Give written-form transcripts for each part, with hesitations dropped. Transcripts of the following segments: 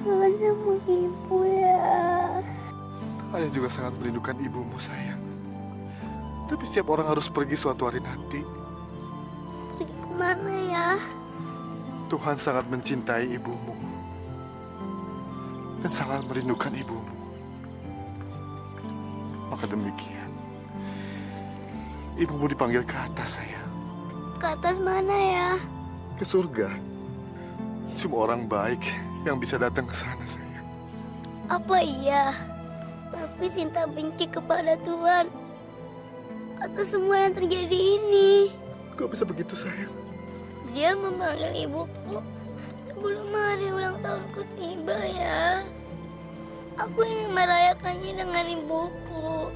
kangen sama ibu ya. Ayah juga sangat merindukan ibumu, sayang. Tapi setiap orang harus pergi suatu hari nanti. Pergi kemana ya? Tuhan sangat mencintai ibumu dan sangat merindukan ibumu. Maka demikian, ibumu dipanggil ke atas, sayang. Ke atas mana ya? Ke surga. Cuma orang baik yang bisa datang ke sana, sayang. Apa iya? Tapi Sinta benci kepada Tuhan atas semua yang terjadi ini. Kok bisa begitu, sayang? Dia memanggil ibuku sebelum hari ulang tahunku tiba ya. Aku ingin merayakannya dengan ibuku.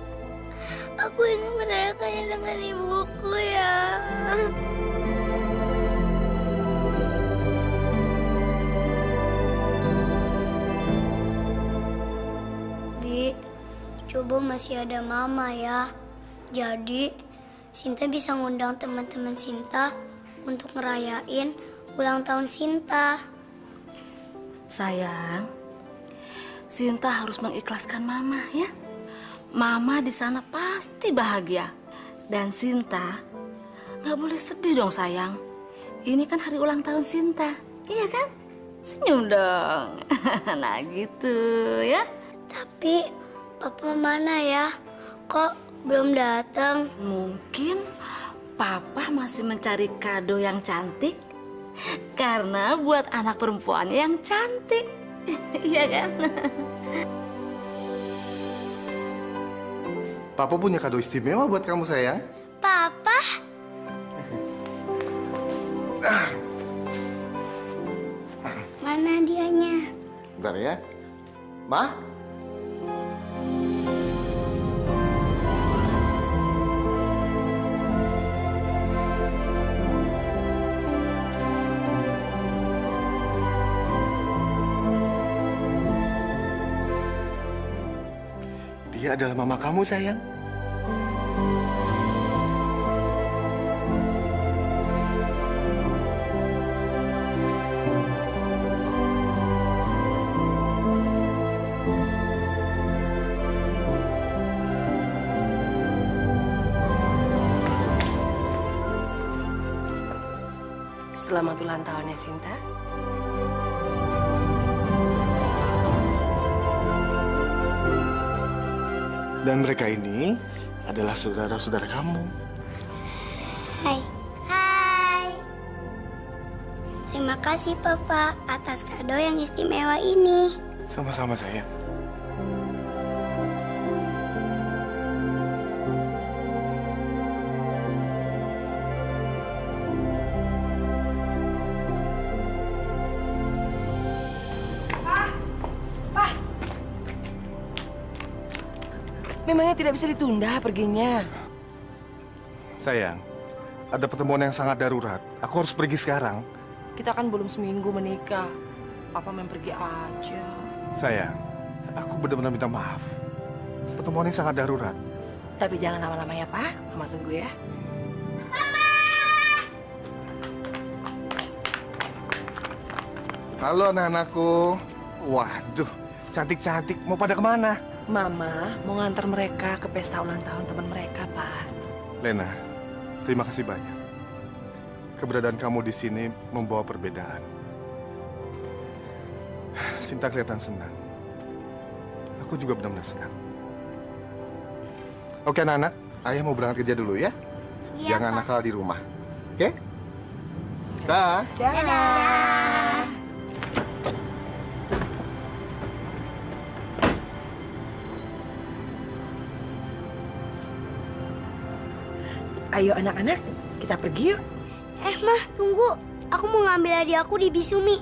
Aku ingin merayakannya dengan ibuku ya. Bi, coba masih ada mama ya. Jadi, Sinta bisa ngundang teman-teman Sinta untuk ngerayain ulang tahun Sinta. Sayang, Sinta harus mengikhlaskan Mama ya. Mama di sana pasti bahagia. Dan Sinta nggak boleh sedih dong sayang. Ini kan hari ulang tahun Sinta, iya kan? Senyum dong. Nah gitu ya. Tapi Papa mana ya? Kok belum datang? Mungkin Papa masih mencari kado yang cantik karena buat anak perempuannya yang cantik. Iya kan? Papa punya kado istimewa buat kamu, sayang. Papa? Mana dianya? Bentar ya. Ma? Dia adalah mama kamu, sayang. Selamat ulang tahun ya, Sinta. Dan mereka ini adalah saudara-saudara kamu. Hai. Hai. Terima kasih Papa atas kado yang istimewa ini. Sama-sama, sayang. Memangnya tidak bisa ditunda perginya? Sayang, ada pertemuan yang sangat darurat. Aku harus pergi sekarang. Kita kan belum seminggu menikah. Papa main pergi aja. Sayang, aku benar-benar minta maaf. Pertemuan yang sangat darurat. Tapi jangan lama-lama ya, Pak. Mama tunggu ya. Halo anak-anakku. Waduh, cantik-cantik. Mau pada kemana? Mama mau ngantar mereka ke pesta ulang tahun teman mereka, Pak. Lena, terima kasih banyak. Keberadaan kamu di sini membawa perbedaan. Sinta kelihatan senang. Aku juga benar-benar senang. Oke anak-anak, ayah mau berangkat kerja dulu ya. Iya, Jangan Pak. nakal di rumah. Oke? Dah. Dadah. Ayo anak-anak, kita pergi yuk. Mah, tunggu. Aku mau ngambil hadiahku di Bisumi.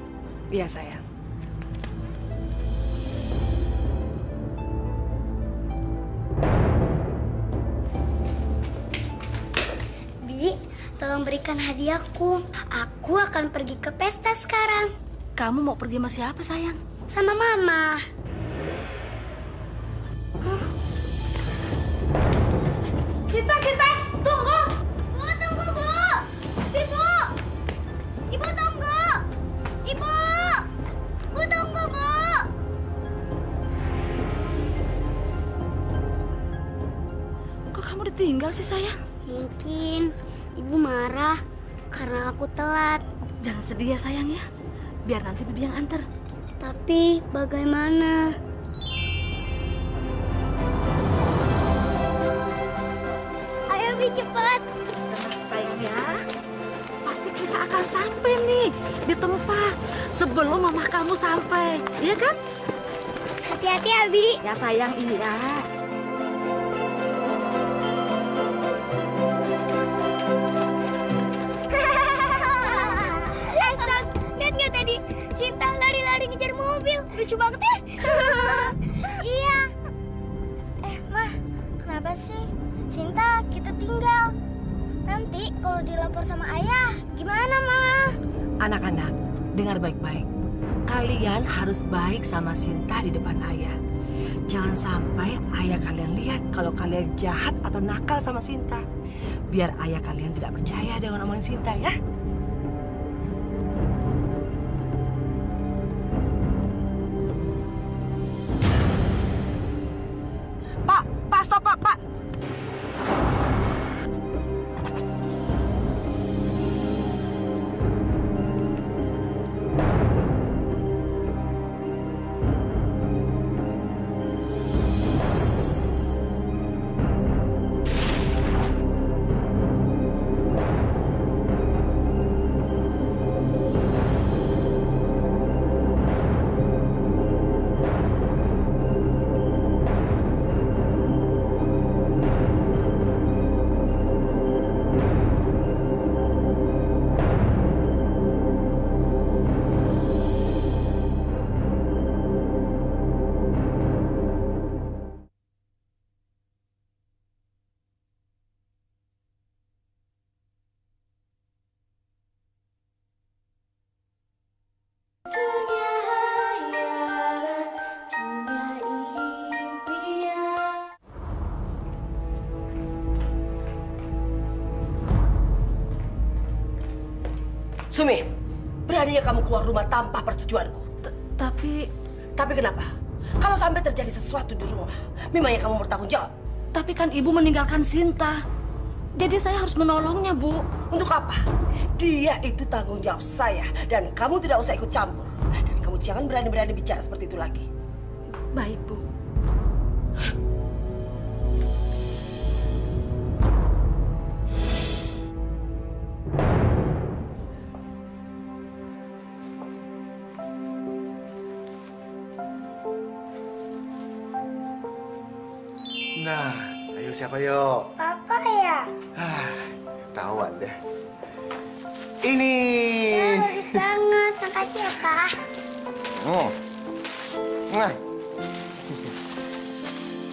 Iya, sayang. Bi, tolong berikan hadiahku. Aku akan pergi ke pesta sekarang. Kamu mau pergi sama siapa sayang? Sama Mama. Sinta, tunggu! Bu, tunggu, Bu! Ibu! Ibu, tunggu! Ibu! Bu, tunggu, Bu! tinggal sih sayang? Mungkin ibu marah karena aku telat. Jangan sedih ya sayang ya. Biar nanti bibi yang antar. Tapi bagaimana? Ayo Bi, cepat. Tenang sayang ya. Pasti kita akan sampai nih di tempat sebelum mama kamu sampai. Iya kan? Hati-hati Abi. Ya sayang, iya. Sos, lihat nggak tadi? Sinta lari-lari ngejar mobil. Lucu banget ya? Iya. Mah, kenapa sih? Sinta kita tinggal. Nanti kalau dilapor sama ayah, gimana, Mah? Anak-anak, dengar baik-baik. Kalian harus baik sama Sinta di depan ayah. Jangan sampai ayah kalian lihat kalau kalian jahat atau nakal sama Sinta. Biar ayah kalian tidak percaya dengan omongan Sinta ya. Pak, stop, Pak. Sumi, beraninya kamu keluar rumah tanpa persetujuanku. Tapi kenapa? Kalau sampai terjadi sesuatu di rumah, memangnya kamu bertanggung jawab? Tapi kan ibu meninggalkan Sinta. Jadi saya harus menolongnya, Bu. Untuk apa? Dia itu tanggung jawab saya dan kamu tidak usah ikut campur. Dan kamu jangan berani-berani bicara seperti itu lagi. Baik, Bu. Nah, ayo siapa yuk? Papa ya? Tawan deh. Ini. Bagus banget. Makasih ya, Pak. Nah.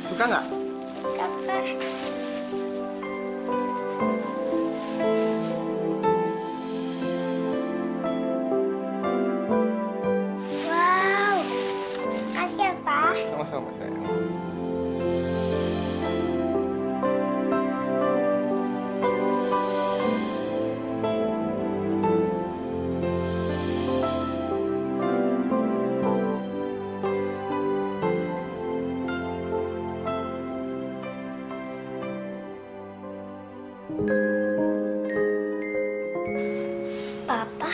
Suka nggak? Suka, Pak. Wow. Makasih ya, Pak. Sama-sama sayang. Papa.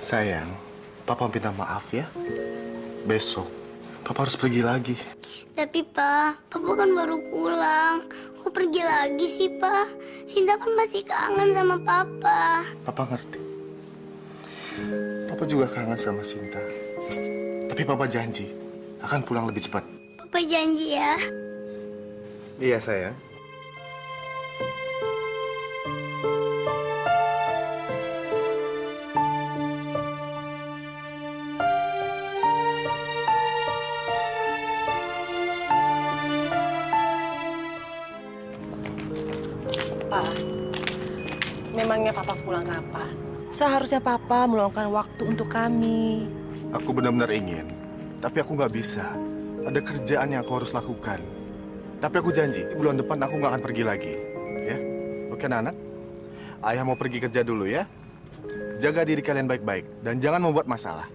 Sayang, Papa minta maaf ya. Besok, Papa harus pergi lagi. Tapi, Pak, Papa kan baru pulang. Kok pergi lagi sih, Pak? Sinta kan masih kangen sama Papa. Papa ngerti. Papa juga kangen sama Sinta. Tapi Papa janji akan pulang lebih cepat. Papa janji ya. Iya, sayang. Pak, memangnya Papa pulang kapan? Seharusnya Papa meluangkan waktu untuk kami. Aku benar-benar ingin, tapi aku nggak bisa. Ada kerjaan yang aku harus lakukan. Tapi aku janji, bulan depan aku nggak akan pergi lagi. Ya? Oke, anak? Ayah mau pergi kerja dulu ya. Jaga diri kalian baik-baik dan jangan membuat masalah.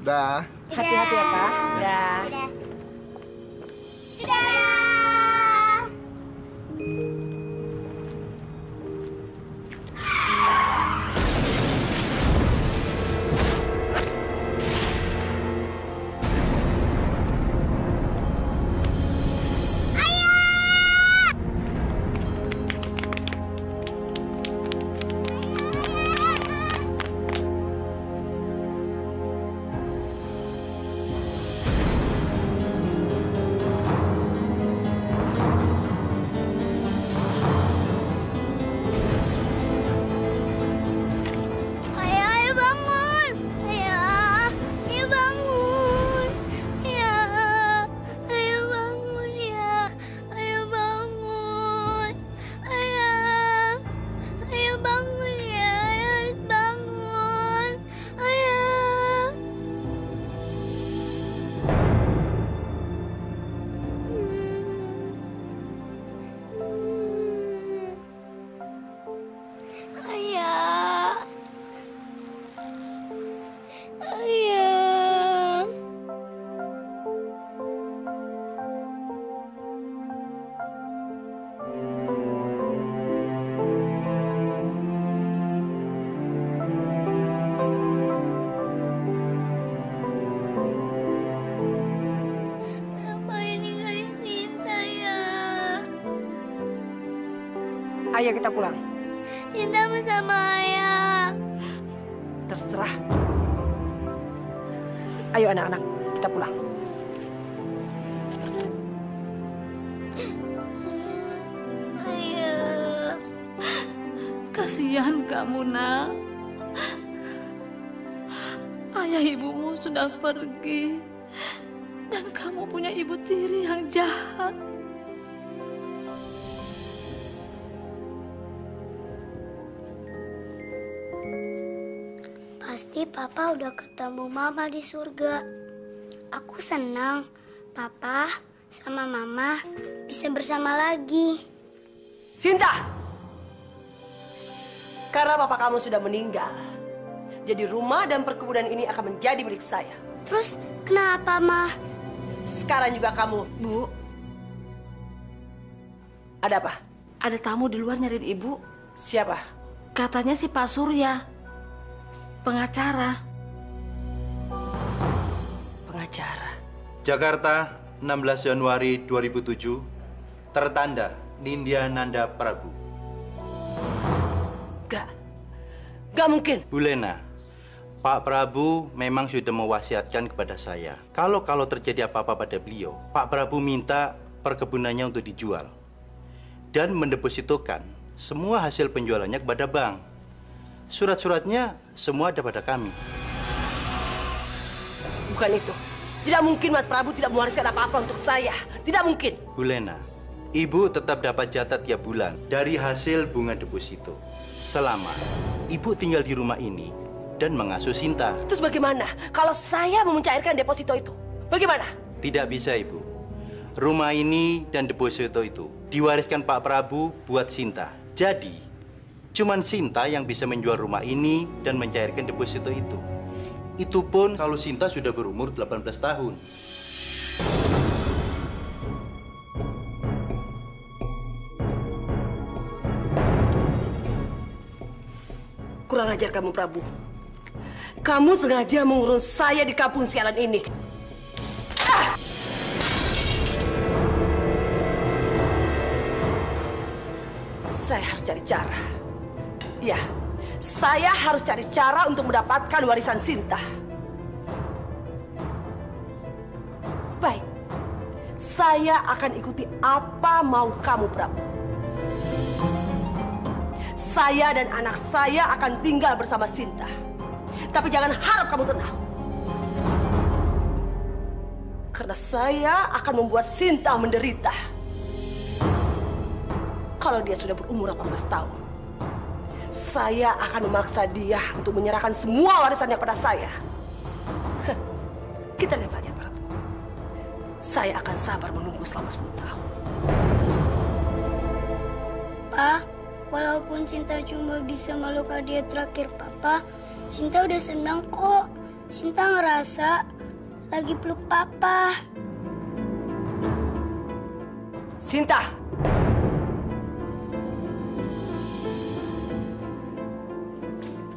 Dah. Hati-hati ya, Pak. Ya. Udah. Ayo kita pulang. Cinta sama ayah. Terserah. Ayo anak-anak, kita pulang. Ayah. Kasihan kamu, nak. Ayah ibumu sudah pergi. Dan kamu punya ibu tiri yang jahat. Pasti Papa udah ketemu Mama di surga. Aku senang Papa sama Mama bisa bersama lagi. Sinta! Karena papa kamu sudah meninggal, jadi rumah dan perkebunan ini akan menjadi milik saya. Terus kenapa, Ma? Sekarang juga kamu. Bu, Ada apa? ada tamu di luar nyariin ibu. Siapa? Katanya si Pak Surya, pengacara. Pengacara. Jakarta, 16 Januari 2007, tertanda Nindya Nanda Prabu. Gak mungkin. Bu Lena, Pak Prabu memang sudah mewasiatkan kepada saya. Kalau terjadi apa-apa pada beliau, Pak Prabu minta perkebunannya untuk dijual. Dan mendepositokan semua hasil penjualannya kepada bank. Surat-suratnya semua ada pada kami. Bukan itu. Tidak mungkin Mas Prabu tidak mewariskan apa-apa untuk saya. Tidak mungkin. Bu Lena, Ibu tetap dapat jatah tiap bulan dari hasil bunga deposito. Selama Ibu tinggal di rumah ini dan mengasuh Sinta. Terus bagaimana kalau saya mau mencairkan deposito itu? Bagaimana? Tidak bisa, Ibu. Rumah ini dan deposito itu diwariskan Pak Prabu buat Sinta. Jadi, cuman Sinta yang bisa menjual rumah ini dan mencairkan deposito itu. Itu pun kalau Sinta sudah berumur 18 tahun. Kurang ajar kamu, Prabu. Kamu sengaja mengurung saya di kampung sialan ini. Saya harus cari cara. Ya, saya harus cari cara untuk mendapatkan warisan Sinta. Baik, saya akan ikuti apa mau kamu, Prabu. Saya dan anak saya akan tinggal bersama Sinta. Tapi jangan harap kamu tenang. Karena saya akan membuat Sinta menderita. Kalau dia sudah berumur 18 tahun, saya akan memaksa dia untuk menyerahkan semua warisannya pada saya. Kita lihat saja, Prabu. Saya akan sabar menunggu selama 10 tahun. Pa, walaupun Cinta cuma bisa meluk hadiah terakhir Papa, Cinta udah senang kok. Cinta ngerasa lagi peluk Papa. Sinta!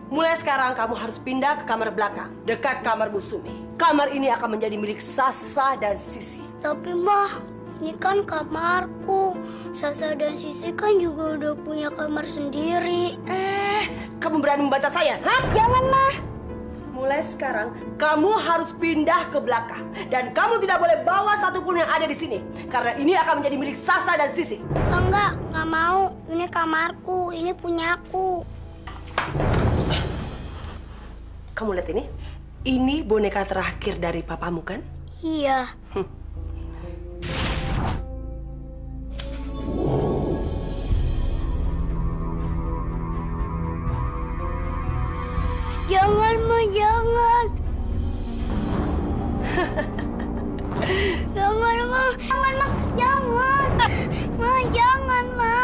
Mulai sekarang kamu harus pindah ke kamar belakang, dekat kamar Bu Sumi. Kamar ini akan menjadi milik Sasa dan Sisi. Tapi Mah, ini kan kamarku. Sasa dan Sisi kan juga udah punya kamar sendiri. Kamu berani membantah saya, hah? Jangan, Mah. Mulai sekarang, kamu harus pindah ke belakang. Dan kamu tidak boleh bawa satupun yang ada di sini. Karena ini akan menjadi milik Sasa dan Sisi. Enggak mau. Ini kamarku, ini punyaku. Kamu lihat ini? Ini boneka terakhir dari papamu, kan? Iya. Jangan, Ma, jangan. Jangan, Ma. Jangan, Ma. Jangan. Ma, jangan, Ma.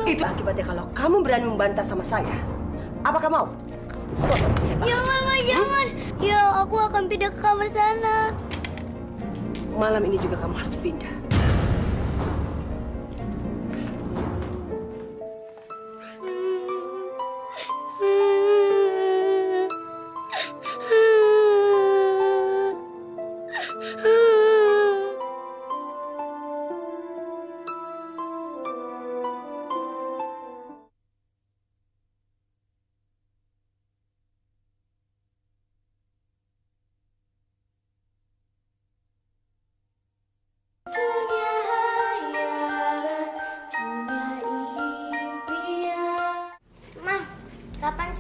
Itu akibatnya kalau kamu berani membantah sama saya. Apakah mau? Jangan, Ma, jangan. Ya, aku akan pindah ke kamar sana. Malam ini juga kamu harus pindah.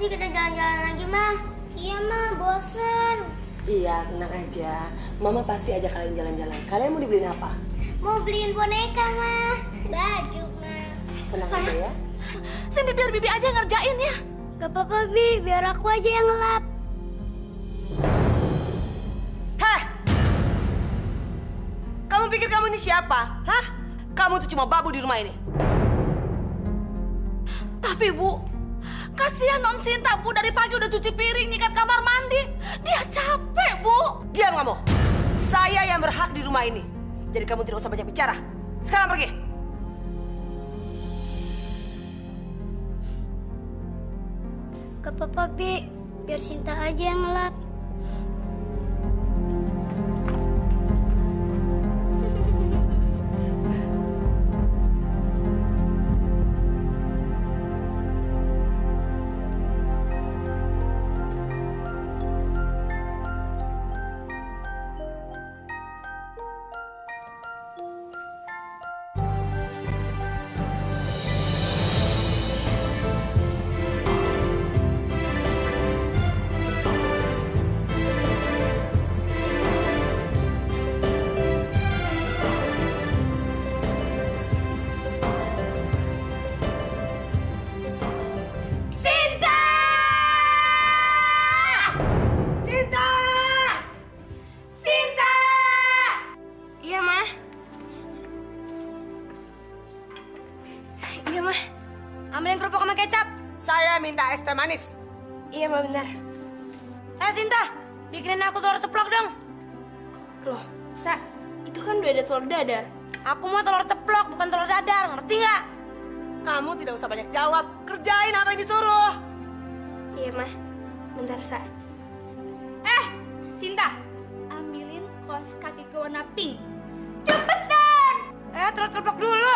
sih kita jalan-jalan lagi, Ma? Iya, Ma, bosen. Iya, tenang aja. Mama pasti ajak kalian jalan-jalan. Kalian mau dibeliin apa? Mau beliin boneka, Ma. Baju, Ma. Tenang aja ya. Sini biar Bibi aja yang ngerjain ya. Gak apa-apa, Bi. Biar aku aja yang ngelap. Heh! Kamu pikir kamu ini siapa? Hah? Kamu tuh cuma babu di rumah ini. Tapi Bu, kasihan Non Sinta Bu, dari pagi udah cuci piring, nyikat kamar mandi. Dia capek Bu. Diam kamu. Saya yang berhak di rumah ini. Jadi kamu tidak usah banyak bicara. Sekarang pergi. Gak apa-apa, Bi. Biar Sinta aja yang ngelap. Ambilin kerupuk sama kecap. Saya minta es teh manis. Iya, Ma, bentar. Sinta, bikinin aku telur ceplok dong. Loh, Sa, itu kan udah ada telur dadar. Aku mau telur ceplok, bukan telur dadar, ngerti nggak? Kamu tidak usah banyak jawab, kerjain apa yang disuruh. Iya, Ma. Bentar, Sa. Sinta, ambilin kaos kaki ke warna pink. Cepetan! Telur ceplok dulu.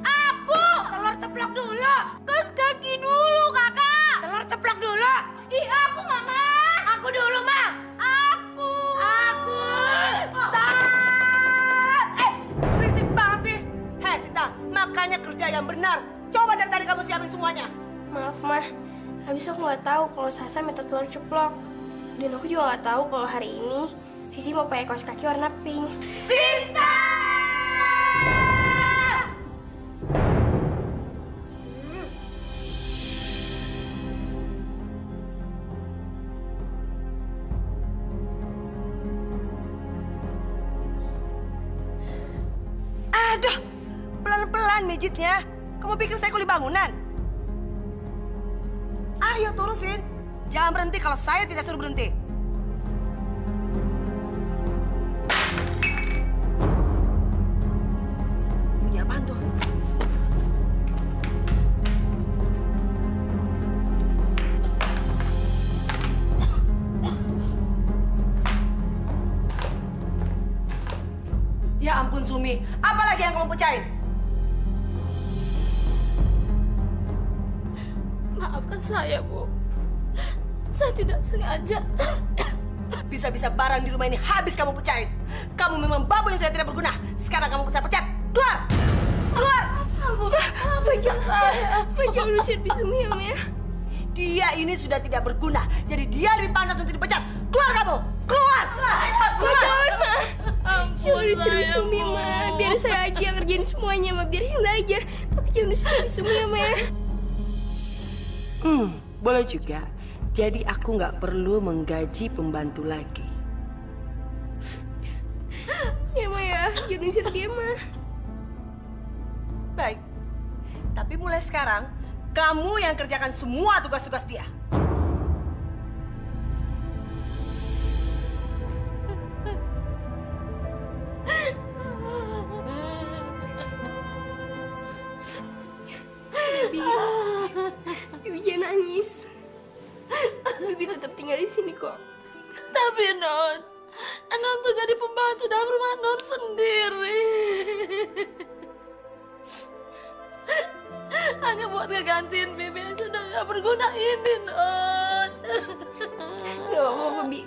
Aku! Telur ceplok dulu. Kaos kaki dulu, Kakak! Telur ceplok dulu. Ih, aku nggak mau! Aku dulu, Ma. Aku! Stop! Berisik banget sih. Hei, Sinta, makanya kerja yang benar. Coba dari tadi kamu siapin semuanya. Maaf, Ma. Habis aku nggak tahu kalau Sasa minta telur ceplok. Dan aku juga nggak tahu kalau hari ini Sisi mau pakai kaos kaki warna pink. Sinta! Aduh, pelan-pelan mijitnya. Kamu pikir saya kuli bangunan? Ayo turusin. Jangan berhenti kalau saya tidak suruh berhenti. Bunyi apaan tuh? Ya ampun, Sumi. Apa lagi yang kamu pecahin? Maafkan saya, Bu. Saya tidak sengaja. Bisa-bisa barang di rumah ini habis kamu pecahin. Kamu memang babu yang sudah tidak berguna. Sekarang kamu saya pecat. Keluar! Keluar! Jangan usir Bisumi ya, Ma. Dia ini sudah tidak berguna. Jadi dia lebih pantas untuk dipecat. Keluar kamu! Keluar! Keluar! Jangan usir Bisumi ya, Ma. Biar saya aja yang ngerjain semuanya, Ma. Biar Sinta aja. Tapi jangan usir Bisumi ya, Ma. Boleh juga. Jadi aku nggak perlu menggaji pembantu lagi. Ya, Ma ya. Jangan usir dia, Ma. Baik. Tapi mulai sekarang, kamu yang kerjakan semua tugas-tugas dia. Bibi jangan nangis. Bibi tetap tinggal di sini kok. Tapi Non tuh jadi pembantu dalam rumah Non sendiri. Hanya buat ngegantiin Bibi yang sudah gak berguna ini, Non. Gak apa-apa, Bi.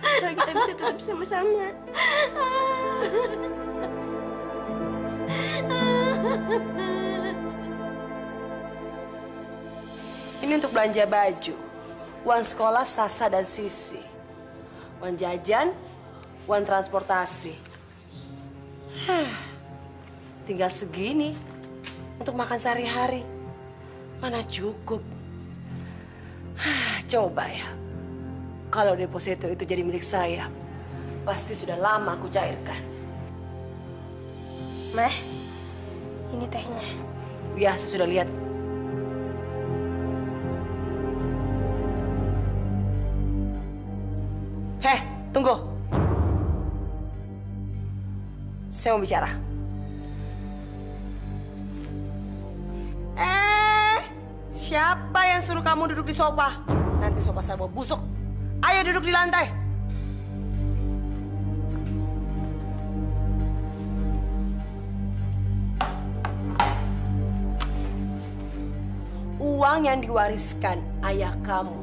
Asal kita bisa tetap sama-sama. Ini Ini untuk belanja baju, uang sekolah Sasa dan Sisi, uang jajan, uang transportasi. Tinggal segini untuk makan sehari-hari. Mana cukup. Coba ya, kalau deposito itu jadi milik saya, pasti sudah lama aku cairkan. Mah, ini tehnya. Ya, saya sudah lihat. Heh, tunggu. Saya mau bicara. Siapa yang suruh kamu duduk di sofa? Nanti sofa saya mau busuk. Ayo duduk di lantai. Uang yang diwariskan ayah kamu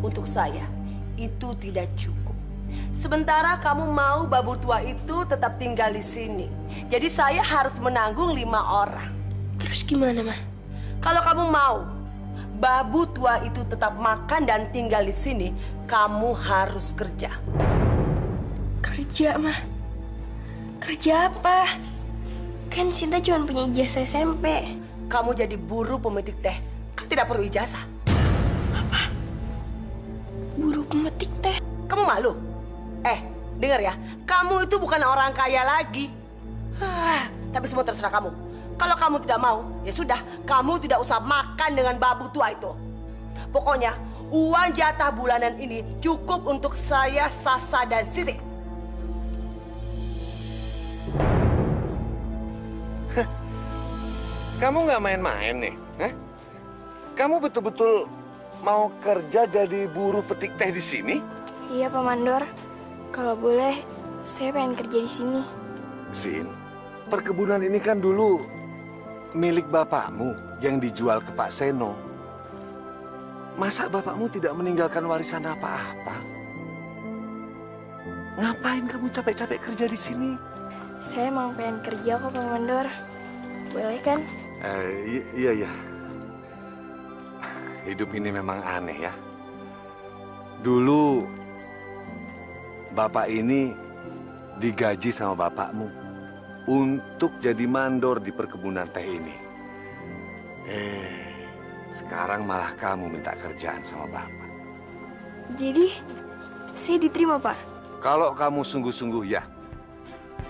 untuk saya itu tidak cukup. Sementara kamu mau babu tua itu tetap tinggal di sini. Jadi saya harus menanggung 5 orang. Terus gimana, Mah? Kalau kamu mau babu tua itu tetap makan dan tinggal di sini, kamu harus kerja. Kerja, Mah? Kerja apa? Kan Sinta cuma punya ijazah SMP. Kamu jadi buruh pemetik teh, kan tidak perlu ijazah. Apa? Buruh pemetik teh? Kamu malu? Dengar ya, kamu itu bukan orang kaya lagi. Tapi semua terserah kamu. Kalau kamu tidak mau, ya sudah, kamu tidak usah makan dengan babu tua itu. Pokoknya, uang jatah bulanan ini cukup untuk saya, Sasa, dan Sisi. Kamu nggak main-main nih? Kamu betul-betul mau kerja jadi buruh petik teh di sini? Iya, Pak Mandor. Kalau boleh, saya pengen kerja di sini. Sin, perkebunan ini kan dulu milik bapakmu yang dijual ke Pak Seno. Masa bapakmu tidak meninggalkan warisan apa-apa? Ngapain kamu capek-capek kerja di sini? Saya mau pengen kerja kok, Pak Mandor. Boleh kan? Iya. Hidup ini memang aneh ya. Dulu bapak ini digaji sama bapakmu untuk jadi mandor di perkebunan teh ini. Sekarang malah kamu minta kerjaan sama bapak. Jadi, saya diterima, Pak? Kalau kamu sungguh-sungguh ya.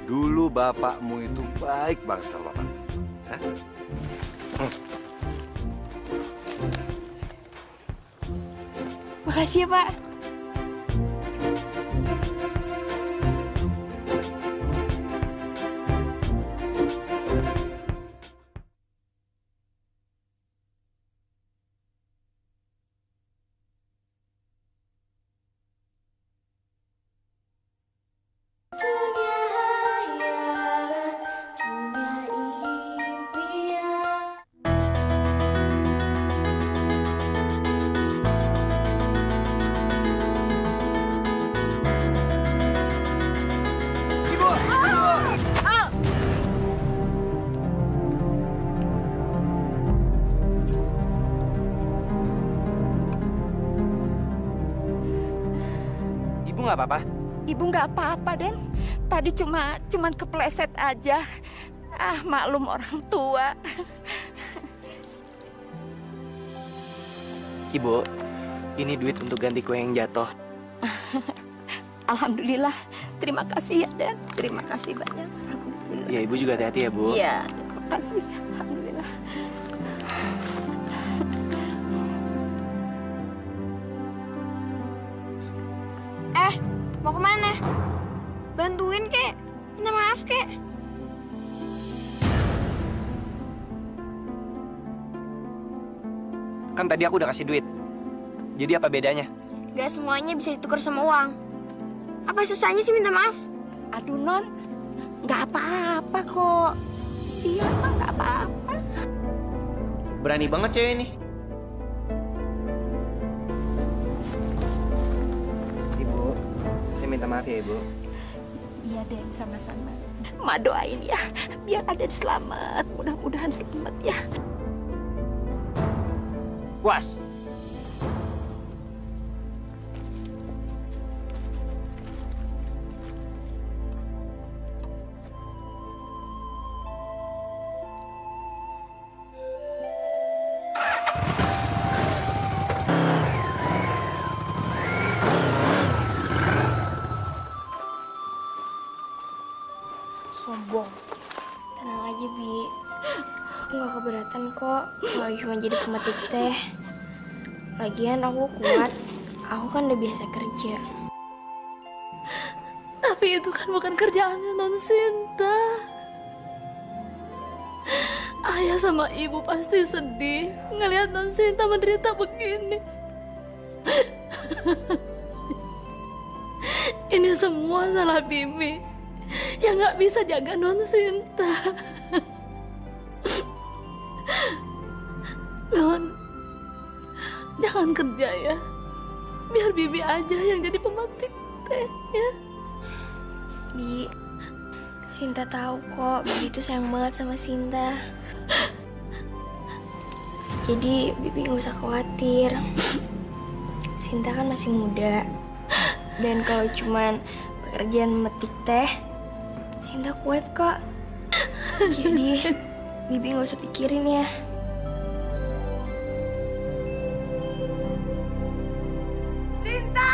Dulu bapakmu itu baik banget sama bapak. Makasih ya, Pak. Nggak apa-apa? Ibu nggak apa-apa, Den. Tadi cuman kepleset aja. Maklum orang tua. Ibu, ini duit untuk ganti kue yang jatuh. Alhamdulillah. Terima kasih ya, Den. Terima kasih banyak. Alhamdulillah. Ya, Ibu juga hati-hati ya, Bu. Iya, terima kasih. Alhamdulillah. Mau kemana? Bantuin, kek. Minta maaf, kek. Kan tadi aku udah kasih duit. Jadi apa bedanya? Gak semuanya bisa ditukar sama uang. Apa susahnya sih minta maaf? Aduh, Non. Nggak apa-apa kok. Iya, nggak apa-apa. Berani banget cewek ini. Minta maaf ya, Ibu. Iya, Den, sama-sama. Mak doain ya, biar Aden selamat. Mudah-mudahan selamat ya. Was, Sombong. Tenang aja, Bi. Aku gak keberatan kok kalau cuma jadi pemetik teh. Lagian aku kuat. Aku kan udah biasa kerja. Tapi itu kan bukan kerjaannya Non Sinta. Ayah sama ibu pasti sedih ngelihat Non Sinta menderita begini. Ini semua salah Bibi yang nggak bisa jaga Non Sinta. Non, jangan kerja ya. Biar Bibi aja yang jadi pemetik teh ya. Bi, Sinta tahu kok Bibi itu sayang banget sama Sinta. Jadi Bibi nggak usah khawatir. Sinta kan masih muda. Dan kalau cuman pekerjaan metik teh, Sinta kuat kok. Jadi Bibi nggak usah pikirin ya. Sinta!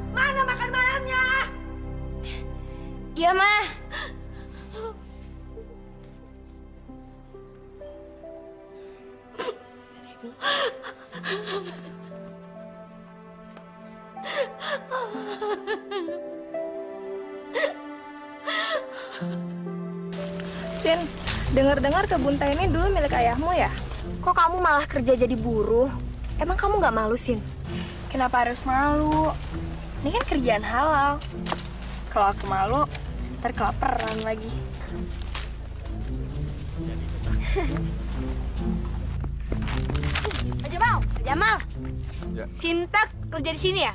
Mana makan malamnya? Iya, Ma. Sin, dengar-dengar kebun teh ini dulu milik ayahmu ya? Kok kamu malah kerja jadi buruh? Emang kamu nggak malu, Sin? Kenapa harus malu? Ini kan kerjaan halal. Kalau aku malu, ntar kelaparan lagi. Jamal, Ya. Sinta kerja di sini ya?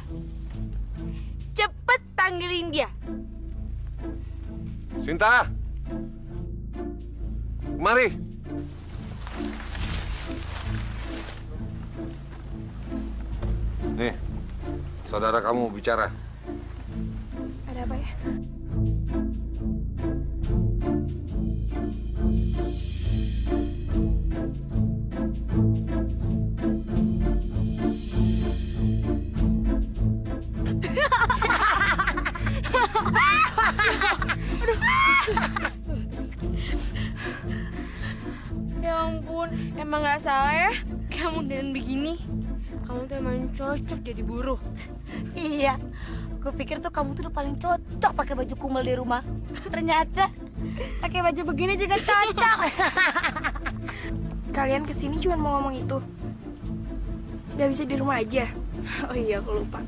Cepet panggilin dia. Sinta! Mari. Nih, saudara kamu bicara. Ada apa ya? Ya ampun, emang nggak salah ya kamu dengan begini. Kamu tuh emang cocok jadi buruh. Iya, aku pikir tuh kamu tuh udah paling cocok pakai baju kumel di rumah. Ternyata pakai baju begini juga cocok. Kalian kesini cuma mau ngomong itu? Gak bisa di rumah aja? Oh iya, aku lupa.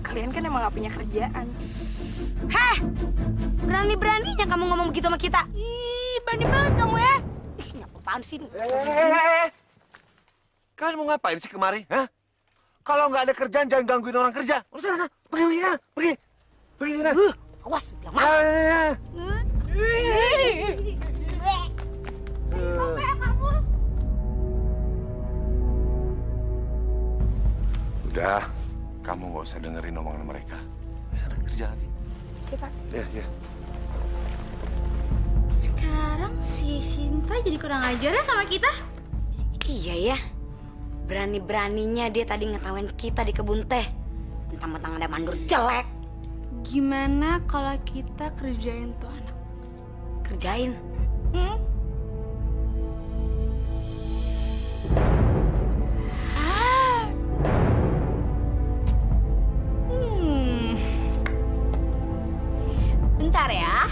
Kalian kan emang gak punya kerjaan. Heh, berani-beraninya kamu ngomong begitu sama kita. Ih, berani banget kamu ya. Ih, apaan sih? Kalian mau ngapain sih kemari? Hah? Kalau nggak ada kerjaan, jangan gangguin orang kerja. Sana, pergi sana, pergi. Pergi sana. Awas, bilang mah. Udah, kamu nggak usah dengerin omongan mereka. Sana kerja lagi. Siapa? Ya. Sekarang si Sinta jadi kurang ajar ya sama kita. Iya ya, berani-beraninya dia tadi ngetawain kita di kebun teh. Mentang-mentang ada mandur jelek. Gimana kalau kita kerjain tuh anak? Kerjain. Bentar ya.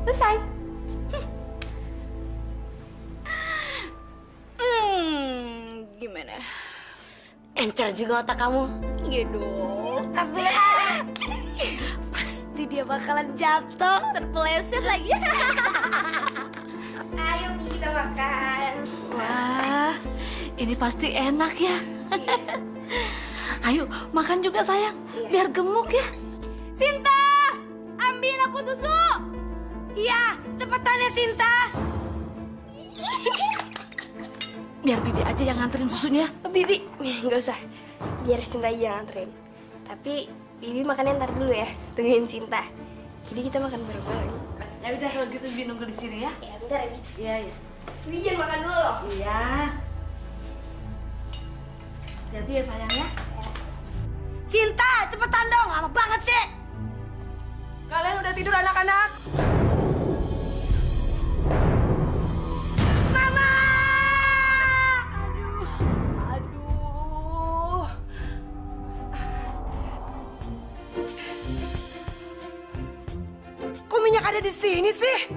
Selesai. Gimana? Encer juga otak kamu. Iya dong. Pasti dia bakalan jatuh. Terpeleset lagi. Ayo, Mi, kita makan. Wah, ini pasti enak ya. Ayo makan juga sayang, biar gemuk ya. Sinta, ambil beliin aku susu. Iya, cepetan ya Sinta. Biar Bibi aja yang nganterin susunya. Bibi, nggak usah. Biar Sinta aja yang nganterin. Tapi Bibi makannya ntar dulu ya, tungguin Sinta. Jadi kita makan bareng-bareng. Ya udah kalau gitu Bibi nunggu di sini ya. Ya bentar ya, Bibi. Iya, iya. Bibi jangan makan dulu loh. Iya. Jadi ya sayang ya. Sinta, cepetan dong. Lama banget sih. Kalian udah tidur anak-anak? Mama! Aduh. Kok minyak ada di sini sih?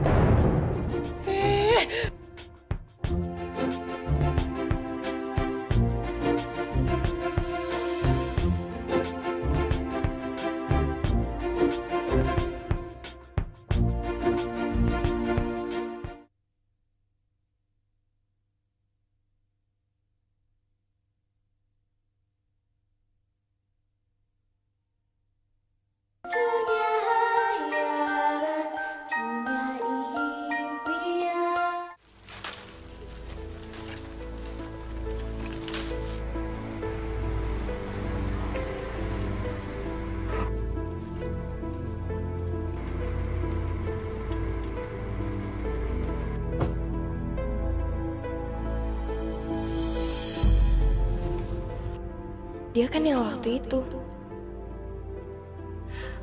Dia kan yang waktu itu.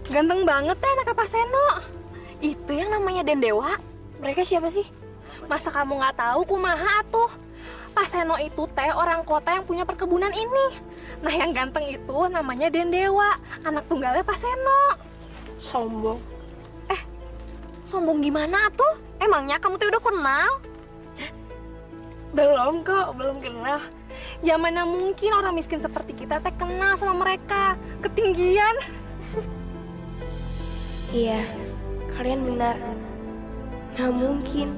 Ganteng banget ya anak Pak Seno. Itu yang namanya Dendewa. Mereka siapa sih? Masa kamu nggak tahu kumaha atuh? Pak Seno itu teh orang kota yang punya perkebunan ini. Nah yang ganteng itu namanya Dendewa, anak tunggalnya Pak Seno. Sombong. Sombong gimana atuh? Emangnya kamu tuh udah kenal? Belum kok, belum kenal. Ya mana mungkin orang miskin seperti kita teh kenal sama mereka. Ketinggian. Iya, kalian benar. Nggak mungkin.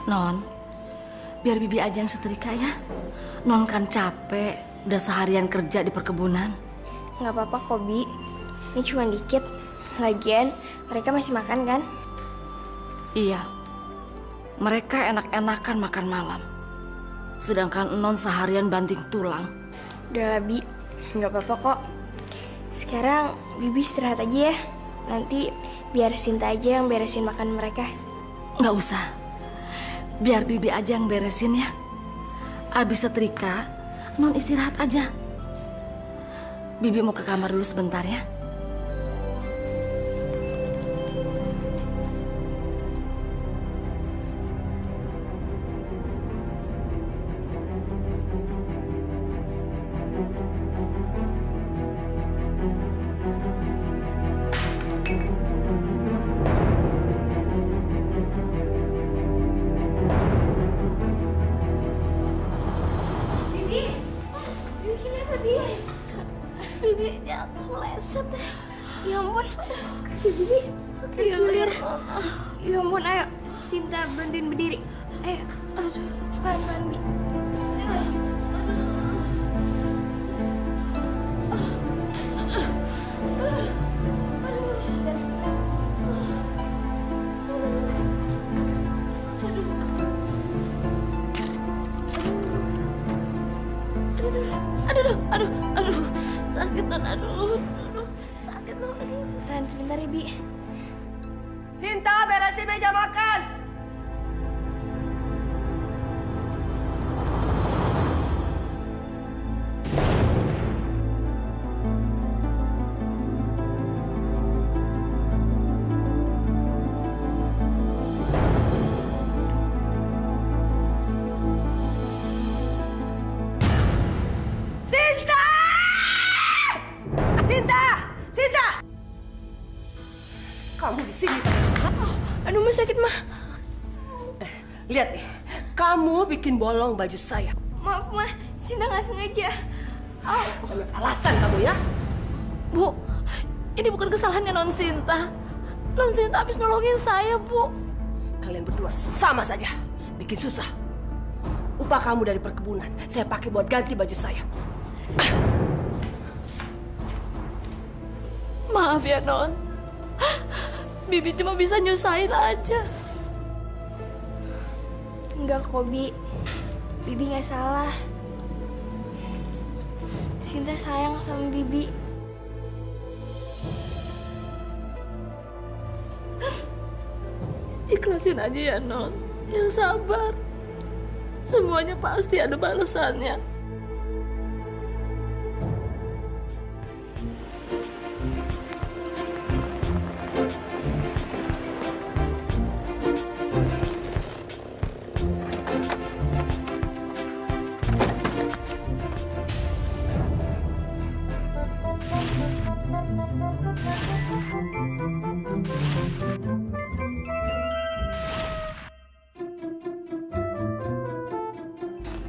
Non, biar Bibi aja yang setrika ya. Non kan capek, udah seharian kerja di perkebunan. Nggak apa-apa kok, Bi. Ini cuma dikit. Lagian, mereka masih makan kan? Iya, mereka enak-enakan makan malam. Sedangkan Non seharian banting tulang. Udah lah, Bi. Nggak apa-apa kok. Sekarang, Bibi istirahat aja ya. Nanti biar Sinta aja yang beresin makan mereka. Nggak usah. Biar Bibi aja yang beresin ya. Abis setrika, Non istirahat aja. Bibi mau ke kamar dulu sebentar ya. Bibi jatuh leset. Ya ampun, kaki Bibi kekilir. Ya ampun, ayo Sinta bantuin berdiri. Ayo, aduh, pelan-pelan Bi. Aduh, sakit Non, aduh, sakit Non. Tahan sebentar ya, Bi. Sinta, beresin meja makan. Kamu di sini. Aduh, Mas sakit, Mah. Lihat nih, kamu bikin bolong baju saya. Maaf, Mah. Sinta nggak sengaja. Banyak alasan kamu ya. Bu, ini bukan kesalahannya Non Sinta. Non Sinta habis nolongin saya, Bu. Kalian berdua sama saja, bikin susah. Upah kamu dari perkebunan, saya pakai buat ganti baju saya. Maaf ya, Non. Bibi cuma bisa nyusahin aja. Enggak kok, Bibi nggak salah. Sinta sayang sama Bibi. Ikhlasin aja ya, Non. Yang sabar. Semuanya pasti ada balasannya.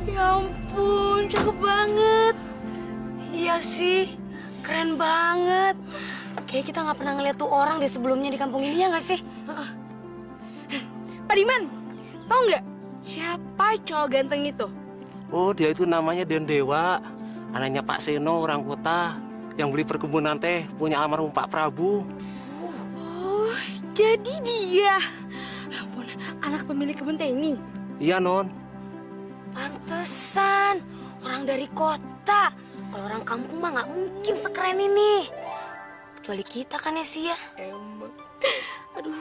Ya ampun, cakep banget. Iya sih, keren banget. Kayak kita nggak pernah ngeliat tuh orang di sebelumnya di kampung ini, ya nggak sih? Pak Diman, tau nggak siapa cowok ganteng itu? Oh, dia itu namanya Dendewa. Anaknya Pak Seno, orang kota. Yang beli perkebunan teh, punya almarhum Pak Prabu. Oh, jadi dia. Ya ampun, anak pemilik kebun teh ini. Iya, Non. Pantesan, orang dari kota. Kalau orang kampung mah nggak mungkin sekeren ini. Kecuali kita kan ya, Sia. Emang. Aduh,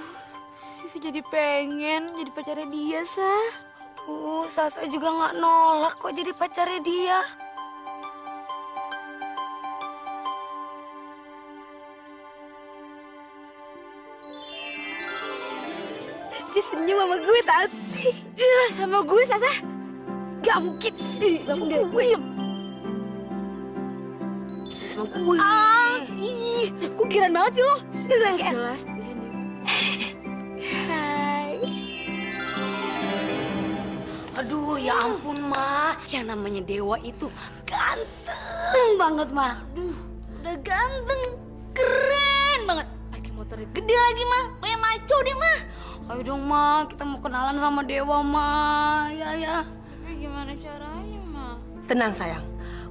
Sivi jadi pengen jadi pacarnya dia, Sah. Sasa juga nggak nolak kok jadi pacarnya dia. Dia senyum sama gue, tau sih? Iya, sama gue, Sasa. Gak mungkin. Langsung dari gue. Sama gue. Ih, kok keren banget sih lo? Jelas deh. Hai. Aduh, ya ampun, Ma. Yang namanya Dewa itu ganteng banget, Ma. Udah ganteng, keren banget. Pakai motornya gede lagi, Ma. Kayak maco deh, Ma. Ayo dong, Ma. Kita mau kenalan sama Dewa, Ma. Ya. Tapi gimana caranya, Ma? Tenang, sayang.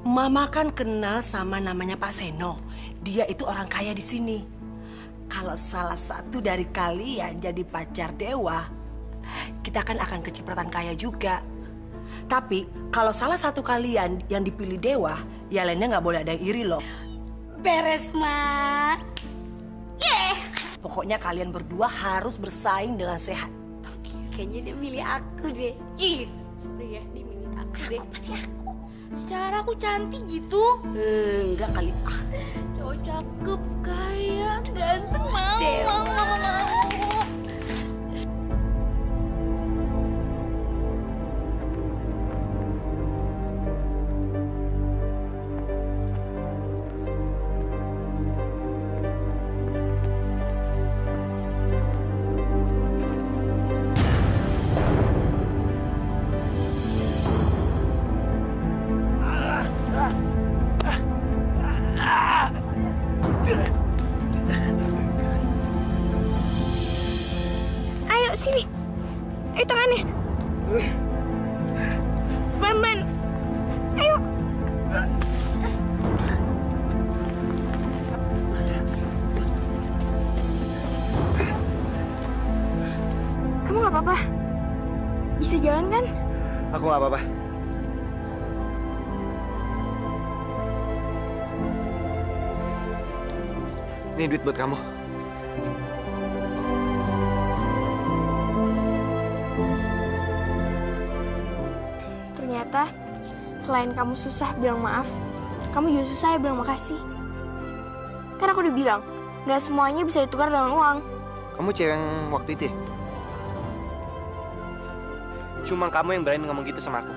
Mama kan kenal sama namanya Pak Seno. Dia itu orang kaya di sini. Kalau salah satu dari kalian jadi pacar Dewa, kita kan akan kecipratan kaya juga. Tapi kalau salah satu kalian yang dipilih Dewa, ya lainnya nggak boleh ada yang iri loh. Beres, Ma. Pokoknya kalian berdua harus bersaing dengan sehat. Kayaknya dia milih aku deh. Ih, sorry ya, dia milih aku deh. Pasti aku. Secara aku cantik gitu. Enggak kali. Cowok cakep, kaya, ganteng, mau. Ayo sini. Ayo tangannya. Pelan-pelan. Ayo. Kamu nggak apa-apa? Bisa jalan kan? Aku nggak apa-apa. Ini duit buat kamu. Ternyata selain kamu susah bilang maaf, kamu juga susah ya bilang makasih. Kan aku udah bilang, nggak semuanya bisa ditukar dengan uang. Kamu cewek yang waktu itu ya? Cuma kamu yang berani ngomong gitu sama aku.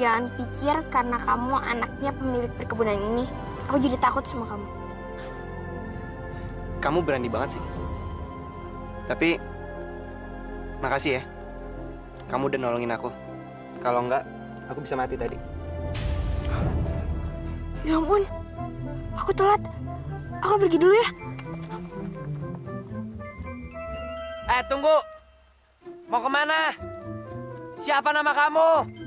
Jangan pikir karena kamu anaknya pemilik perkebunan ini, aku jadi takut sama kamu. Kamu berani banget sih. Tapi, makasih ya. Kamu udah nolongin aku. Kalau enggak, aku bisa mati tadi. Ya ampun, aku telat. Aku pergi dulu ya. Tunggu. Mau kemana? Siapa nama kamu?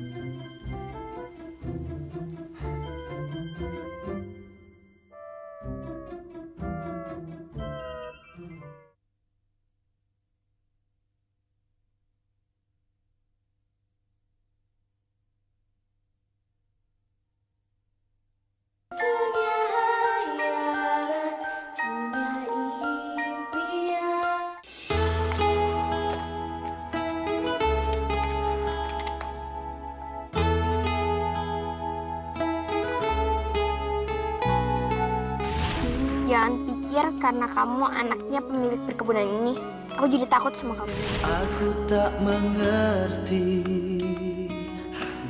Jangan pikir karena kamu anaknya pemilik perkebunan ini, aku jadi takut sama kamu. Aku tak mengerti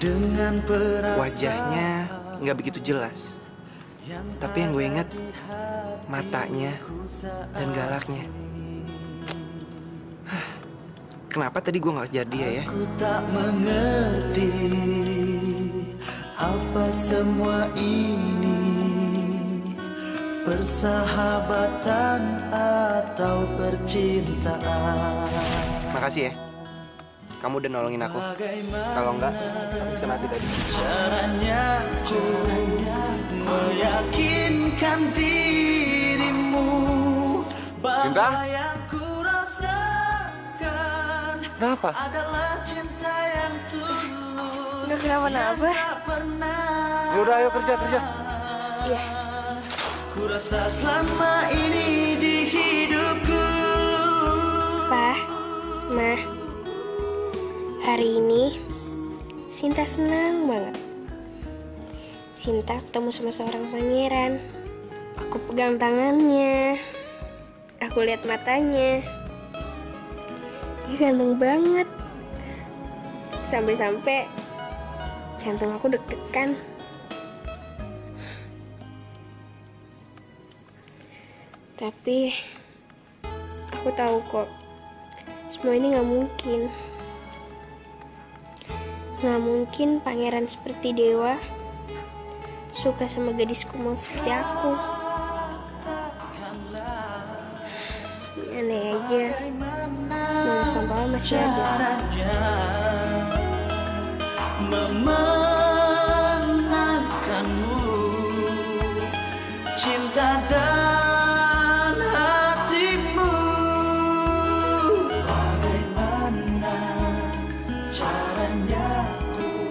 dengan perasaan. Wajahnya nggak begitu jelas, tapi yang gue ingat matanya dan galaknya. Kenapa tadi gue nggak jadi ya? Aku tak mengerti apa semua ini, persahabatan atau percintaan. Makasih ya, kamu udah nolongin aku. Kalau enggak, aku bisa mati tadi. Caranya ku meyakinkan dirimu bahwa yang ku rasakan Kenapa? adalah cinta yang tulus. Udah kenapa-napa? Ya udah, ayo kerja. Iya. Ku rasa selama ini di hidupku. Pak, Ma, hari ini Sinta senang banget. Sinta ketemu sama seorang pangeran. Aku pegang tangannya, aku lihat matanya. Dia ganteng banget. Sampai-sampai jantung aku deg-degan. Tapi aku tahu kok, semua ini nggak mungkin. Nggak mungkin pangeran seperti Dewa suka sama gadis kumal seperti aku. Aneh aja, Mama sama Papa masih ada. Memenangkanmu, cinta dan hatimu. Bagaimana caranya ku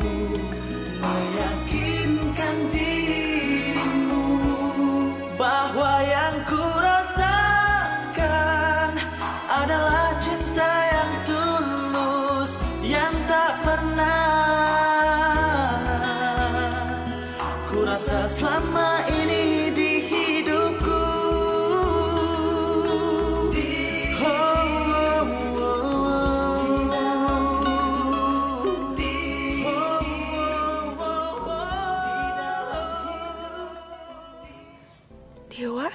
meyakinkan dirimu bahwa yang ku rasakan adalah cinta yang tulus, yang tak pernah ku rasa selama ini di hidupku. Dewa?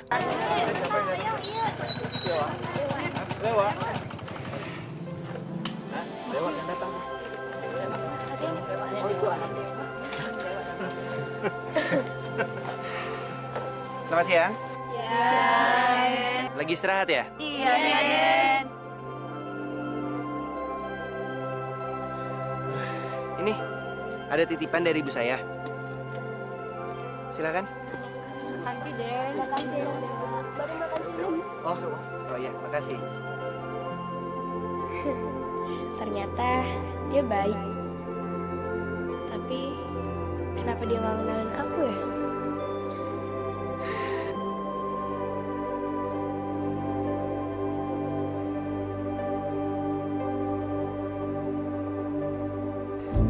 Dewa yang datang. Selamat siang. Lagi istirahat ya? Iya, Den. Ini ada titipan dari ibu saya. Silakan. Makasih, Den. Makasih. Baru makan siang. Oh ya, makasih. Ternyata dia baik. Tapi kenapa dia nggak kenalin aku ya?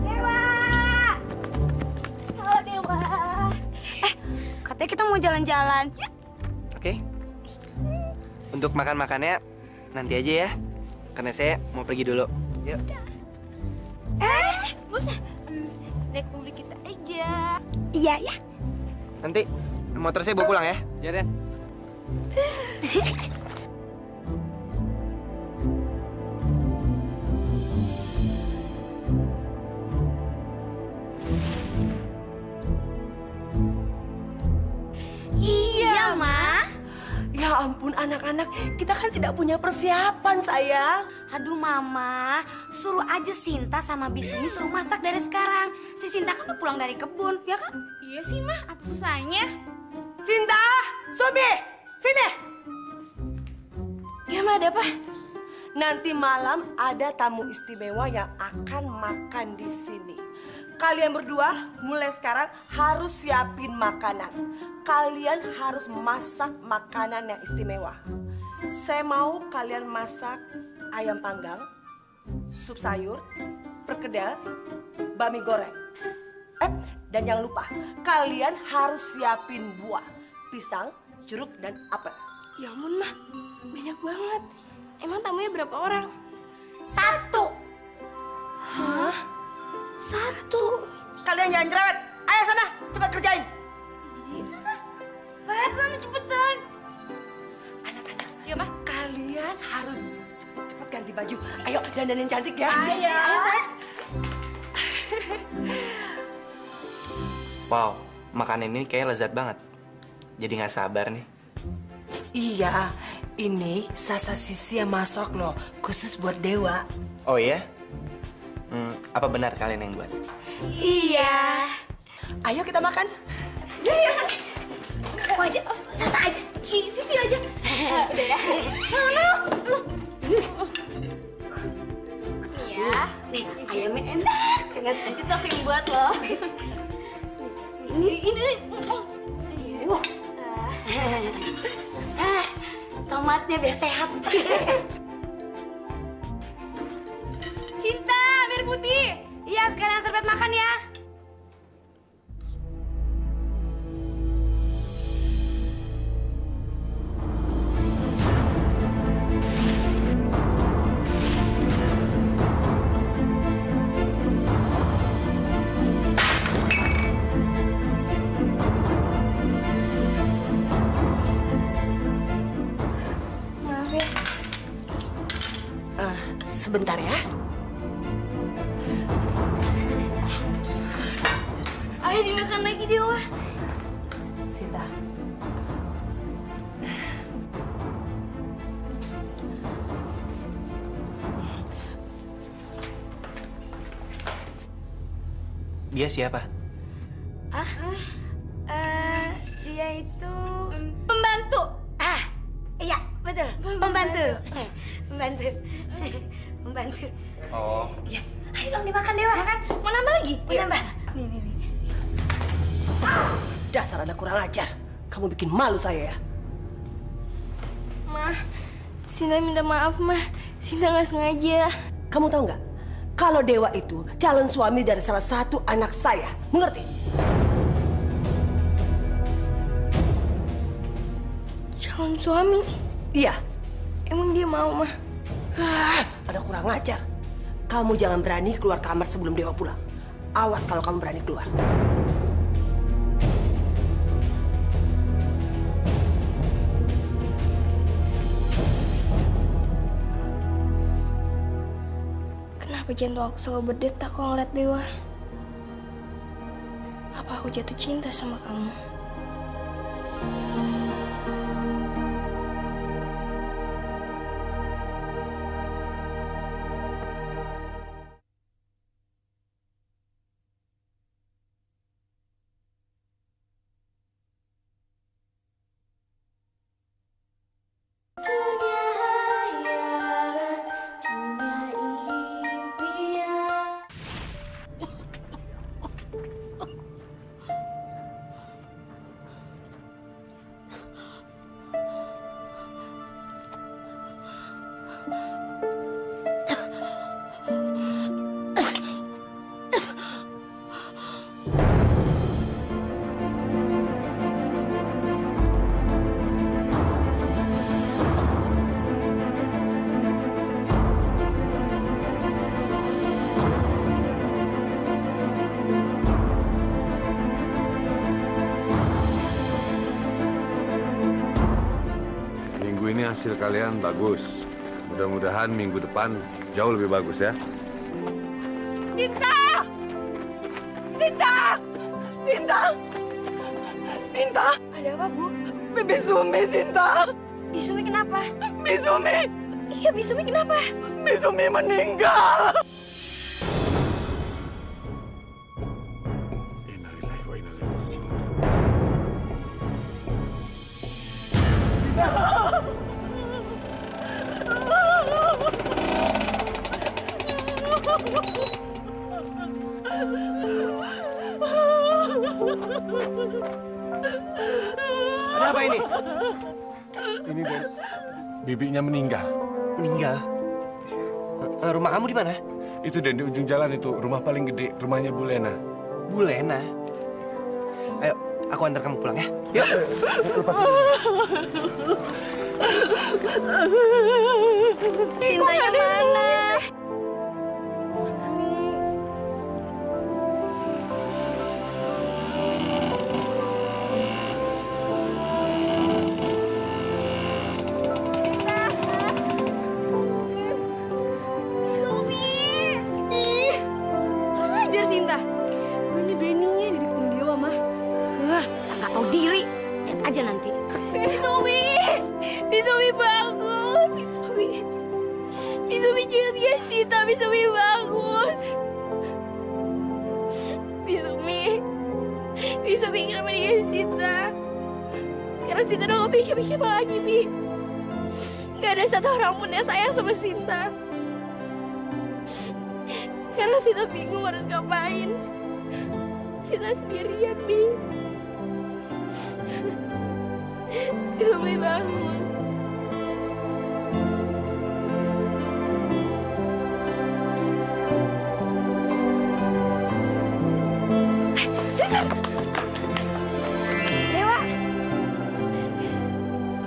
Dewa! Halo, Dewa. Katanya kita mau jalan-jalan. Oke. Untuk makan-makannya nanti aja ya. Karena saya mau pergi dulu. Yuk. Gak usah. Naik mobil kita aja. Iya, ya. Nanti motor saya bawa pulang ya. Ya, Den. Iya, Ma. Ya ampun, kebun anak-anak, kita kan tidak punya persiapan, sayang. Aduh Mama, suruh aja Sinta sama Bismi suruh masak dari sekarang. Si Sinta kan udah pulang dari kebun, ya kan? Iya sih mah, apa susahnya? Sinta, Sobi, sini. Ya, Ma, ada apa? Nanti malam ada tamu istimewa yang akan makan di sini. Kalian berdua mulai sekarang harus siapin makanan. Kalian harus masak makanan yang istimewa. Saya mau kalian masak ayam panggang, sup sayur, perkedel, bami goreng. Dan jangan lupa, kalian harus siapin buah, pisang, jeruk, dan apel. Ya ampun, Mah. Banyak banget. Emang tamunya berapa orang? 1. Hah? 1? Kalian jangan cerewet. Ayo sana, cepat kerjain. Ayo sana cepetan. Anak-anak, Ya, Mah. kalian harus cepat-cepat ganti baju. Ayo, dandanin cantik ya. Ayo. Ayo, sayang. Wow, makanan ini kayak lezat banget. Jadi nggak sabar nih. Iya, ini Sasa Sisi yang masak loh, khusus buat Dewa. Oh iya? Apa benar kalian yang buat? Iya. Ayo kita makan. Oh aja, Sasa aja, Sisi aja. Udah ya. Sana. Nih ya. Nih, ayamnya enak banget. Itu aku yang buat loh. Ini. Tomatnya biar sehat. Cinta, biar putih. Iya, sekalian serbet makan ya. Maaf ya. Sebentar ya. Ayo dimakan lagi, Dewa. Sinta. Dia siapa? Dia itu Pembantu. iya, betul. Pembantu. Pembantu. Oh. Iya. Ayo dong dimakan, Dewa. Makan. Mau nambah lagi? Mau nambah. Nih. Dasar anak kurang ajar. Kamu bikin malu saya ya. Mah, Sinta minta maaf, Mah. Sinta nggak sengaja. Kamu tahu nggak? Kalau Dewa itu calon suami dari salah satu anak saya. Mengerti? Calon suami? Iya. Emang dia mau, Mah? Ada kurang ajar. Kamu jangan berani keluar kamar sebelum Dewa pulang. Awas kalau kamu berani keluar. Kenapa jantung aku selalu berdetak kalau ngeliat Dewa? Apa aku jatuh cinta sama kamu? Hasil kalian bagus. Mudah-mudahan minggu depan jauh lebih bagus ya. Sinta! Sinta! Sinta! Sinta! Ada apa, Bu? Bibi Sumi, Sinta! Bisumi kenapa? Bisumi! Iya, Bisumi kenapa? Bisumi meninggal! Ada apa ini? Ini Den, bibinya meninggal. Meninggal? Rumah kamu di mana? Itu Den, di ujung jalan itu, rumah paling gede, rumahnya Bu Lena. Bu Lena? Ayo, aku antar kamu pulang ya. Yuk. Lepas Cintanya mana? Sinta, berani-beraninya dideketin Dewa, mah. Nggak tahu diri. Lihat aja nanti. Bisumi bangun. Bisumi jangan lihat Sinta. Bisumi bangun. Bisumi kenapa dia Sinta? Sekarang Sinta udah gak punya siapa lagi, Bi. Gak ada satu orang pun yang sayang sama Sinta. Sekarang Sinta bingung harus ngapain. Sinta sendirian, Bi. Bisumi bangun. Sinta! Dewa!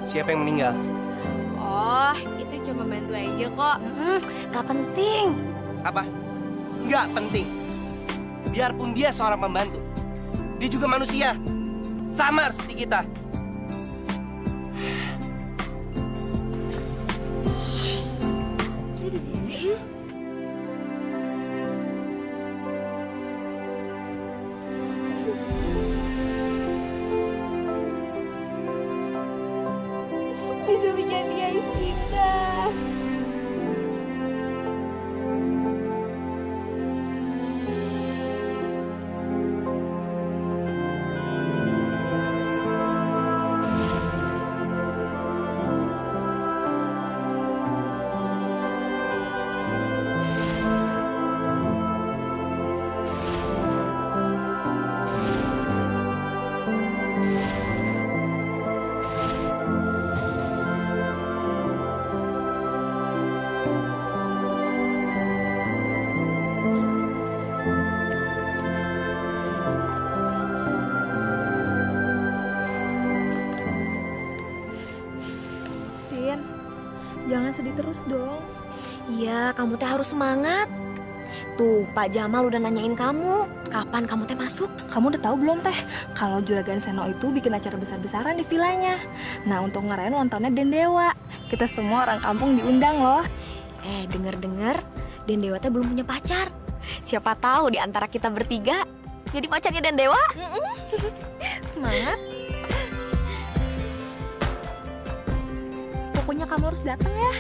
Siapa yang meninggal? Oh, itu cuma bantu aja kok. Gak penting. Apa? Nggak penting. Biarpun dia seorang pembantu, dia juga manusia. Sama seperti kita. Bisumi jangan lihat Sinta. Jangan sedih terus dong. Iya, kamu teh harus semangat. Tuh, Pak Jamal udah nanyain kamu, kapan kamu teh masuk? Kamu udah tahu belum teh, kalau Juragan Seno itu bikin acara besar-besaran di vilanya. Nah, untuk ngerayain ulang tahunnya Dendewa, kita semua orang kampung diundang loh. Dengar-dengar, Dendewa teh belum punya pacar. Siapa tahu di antara kita bertiga jadi pacarnya Dendewa. Semangat. Pokoknya kamu harus datang ya.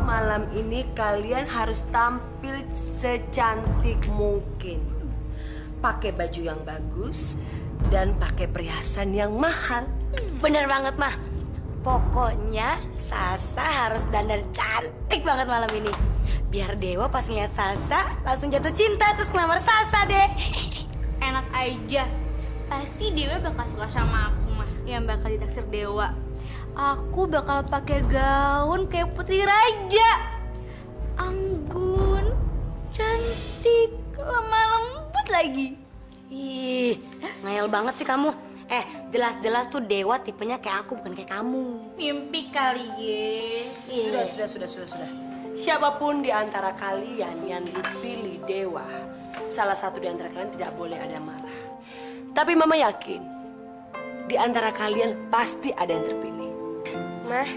Malam ini kalian harus tampil secantik mungkin. Pakai baju yang bagus dan pakai perhiasan yang mahal. Bener banget, Mah. Pokoknya Sasa harus dandan cantik banget malam ini. Biar Dewa pas ngeliat Sasa langsung jatuh cinta terus ngelamar Sasa deh. Enak aja. Pasti Dewa bakal suka sama aku, mah. Yang bakal ditaksir Dewa. Aku bakal pakai gaun kayak putri raja. Anggun, cantik, lemah lembut lagi. Ih, ngayal banget sih kamu. Jelas-jelas tuh Dewa tipenya kayak aku, bukan kayak kamu. Mimpi kali ye. Sudah. Siapapun di antara kalian yang dipilih Dewa, salah satu di antara kalian tidak boleh ada marah. Tapi Mama yakin, di antara kalian pasti ada yang terpilih. Mah,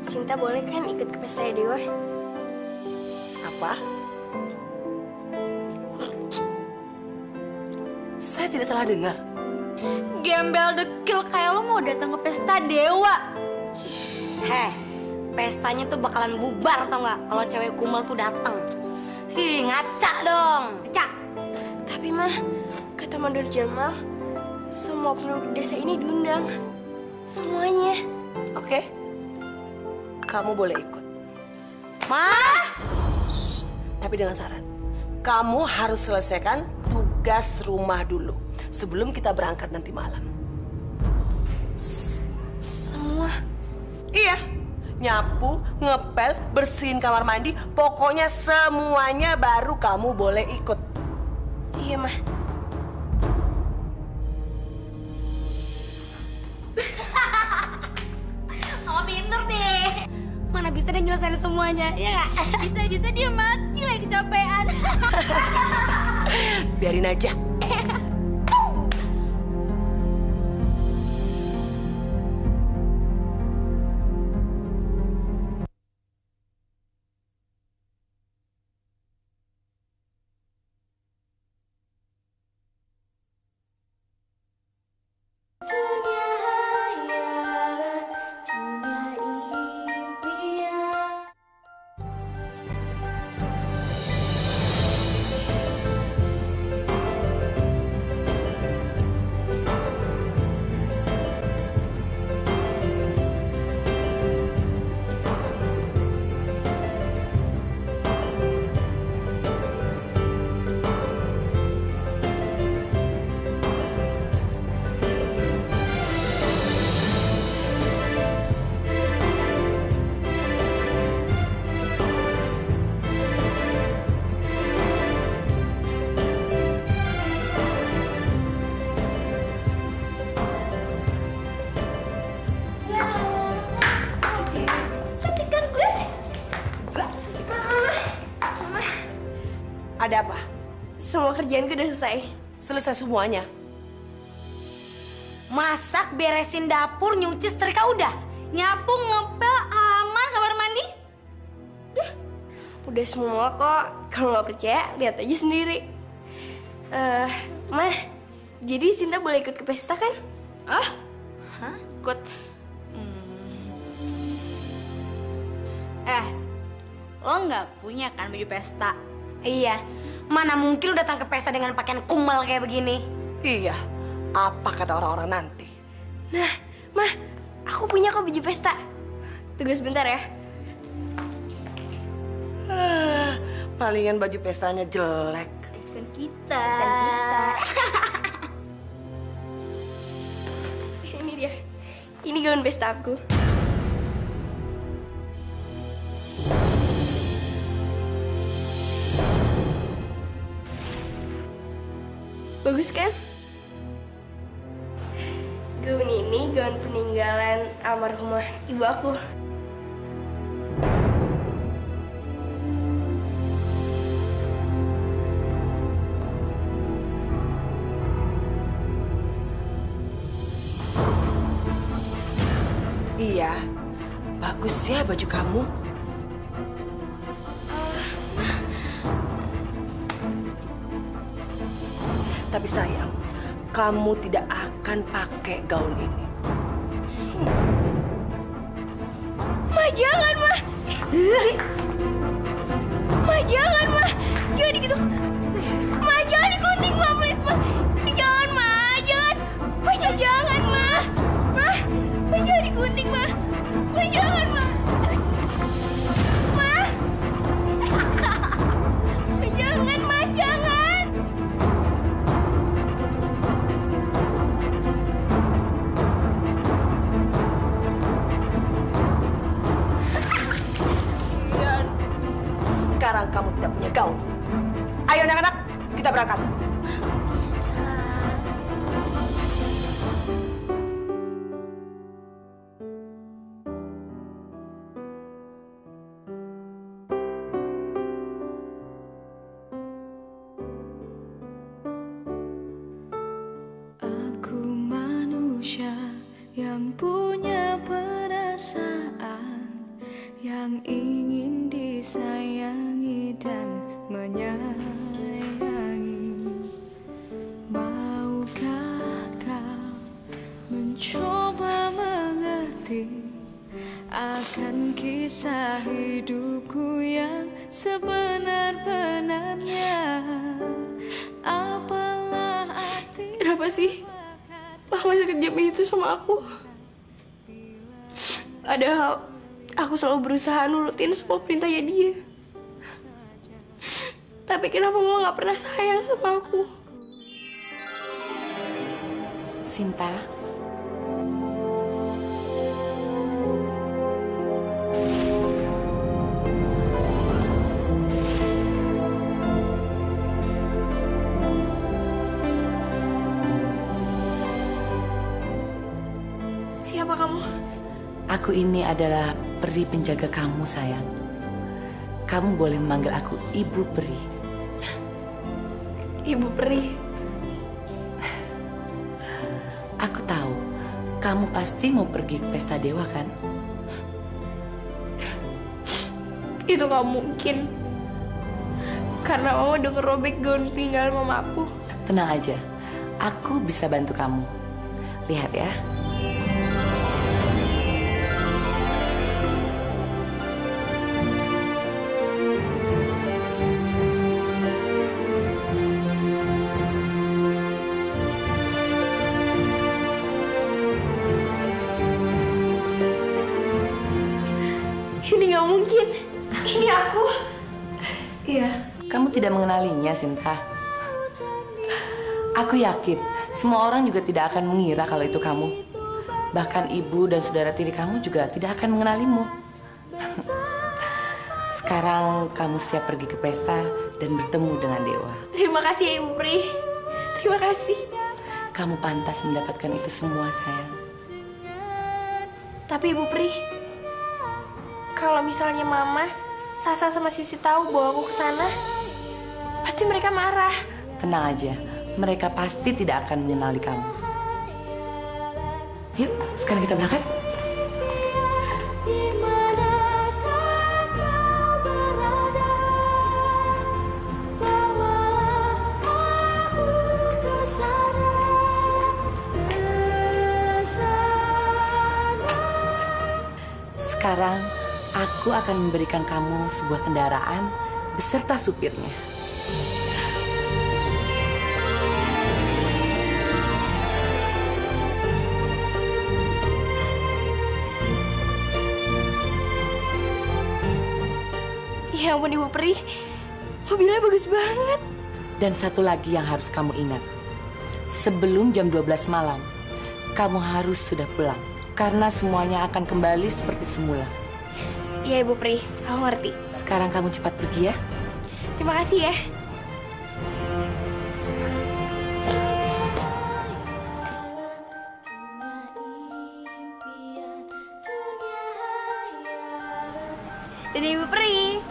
Sinta boleh kan ikut ke pesta Dewa? Apa? Saya tidak salah dengar. Gembel dekil kayak lo mau datang ke pesta dewa. Heh, pestanya tuh bakalan bubar tau nggak kalau cewek kumal tuh datang. Hi, ngaca dong. Cak. Tapi mah, kata Mandor Jamal, semua penduduk desa ini diundang. Semuanya. Oke? Kamu boleh ikut. Tapi dengan syarat. Kamu harus selesaikan tugas rumah dulu sebelum kita berangkat nanti malam. Semua? Iya. Nyapu, ngepel, bersihin kamar mandi, pokoknya semuanya baru kamu boleh ikut. Iya, Mah. Oh, pinter deh. Mana bisa dia nyelesain semuanya, ya nggak? Bisa-bisa dia mati lagi kecapean. Biarin aja. Ada apa? Semua kerjaanku udah selesai. Selesai semuanya? Masak, beresin dapur, nyuci, setrika udah. Nyapu, ngepel, halaman, kamar mandi. Udah semua kok. Kalau nggak percaya, lihat aja sendiri. Mah, jadi Sinta boleh ikut ke pesta kan? Hah? Ikut? Lo nggak punya kan baju pesta? Iya, mana mungkin lu datang ke pesta dengan pakaian kumal kayak begini? Iya, apa kata orang-orang nanti? Nah, Mah, aku punya kok baju pesta. Tunggu sebentar ya. Palingan baju pestanya jelek. Bukan kita. Ini dia. Ini gaun pesta aku. Bagus kan? Gaun ini gaun peninggalan almarhumah ibu aku. Iya, bagus ya baju kamu. Tapi sayang, kamu tidak akan pakai gaun ini. Ma, jangan, Ma. Ma, jangan, Ma. Jangan gitu. Ma, jangan digunting, Ma, please, Ma. Jangan, Ma. Jangan. Ma, jangan, Ma. Ma, jangan digunting, Ma. Ma, jangan, Ma. Ma. Jangan, Ma, jangan. Sekarang kamu tidak punya gaun. Ayo anak-anak, kita berangkat. Aku manusia yang punya perasaan, yang ingin disayangi dan menyayangi. Mau mencoba mengerti akan kisah hidupku yang sebenar-benarnya. Apalah arti. Kenapa sih Mama sekejam itu sama aku? Padahal aku selalu berusaha nurutin semua perintahnya dia. Tapi kenapa Mama gak pernah sayang sama aku? Sinta, siapa kamu? aku ini adalah peri penjaga kamu, sayang. Kamu boleh memanggil aku Ibu Peri. Ibu Peri. Aku tahu, kamu pasti mau pergi ke pesta dewa, kan? Itu gak mungkin. Karena Mama udah ngerobek gaun peninggalan Mama aku. Tenang aja, aku bisa bantu kamu. Lihat ya. Ini gak mungkin. Ini aku. Iya. Kamu tidak mengenalinya, Sinta. Aku yakin semua orang juga tidak akan mengira kalau itu kamu. Bahkan ibu dan saudara tiri kamu juga tidak akan mengenalimu. Sekarang kamu siap pergi ke pesta dan bertemu dengan dewa. Terima kasih ya Ibu Pri. Terima kasih. Kamu pantas mendapatkan itu semua, sayang. Tapi Ibu Pri, kalau misalnya Mama, Sasa sama Sisi tahu bawa aku ke sana, pasti mereka marah. Tenang aja, mereka pasti tidak akan mengenali kamu. Yuk, sekarang kita berangkat. Sekarang, aku akan memberikan kamu sebuah kendaraan beserta supirnya. Ya ampun Ibu Peri, mobilnya bagus banget. Dan satu lagi yang harus kamu ingat. Sebelum jam 12 malam, kamu harus sudah pulang. Karena semuanya akan kembali seperti semula. Iya Ibu Pri, aku ngerti. Sekarang kamu cepat pergi ya. Terima kasih ya. Dadah Ibu Pri.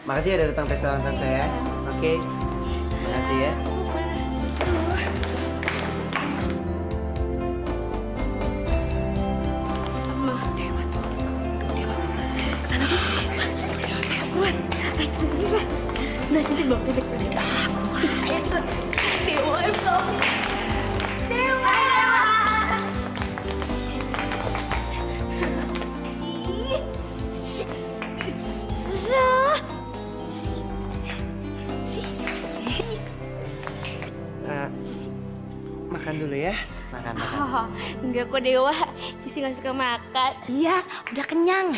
Makasih ya udah datang pesta ulang tahun saya. Oke. Makasih ya. Nah, nanti bawa titik Dewa, Dewa. Susah. Makan dulu ya. Makan. Oh, enggak kok Dewa. Sisi nggak suka makan. Iya, udah kenyang.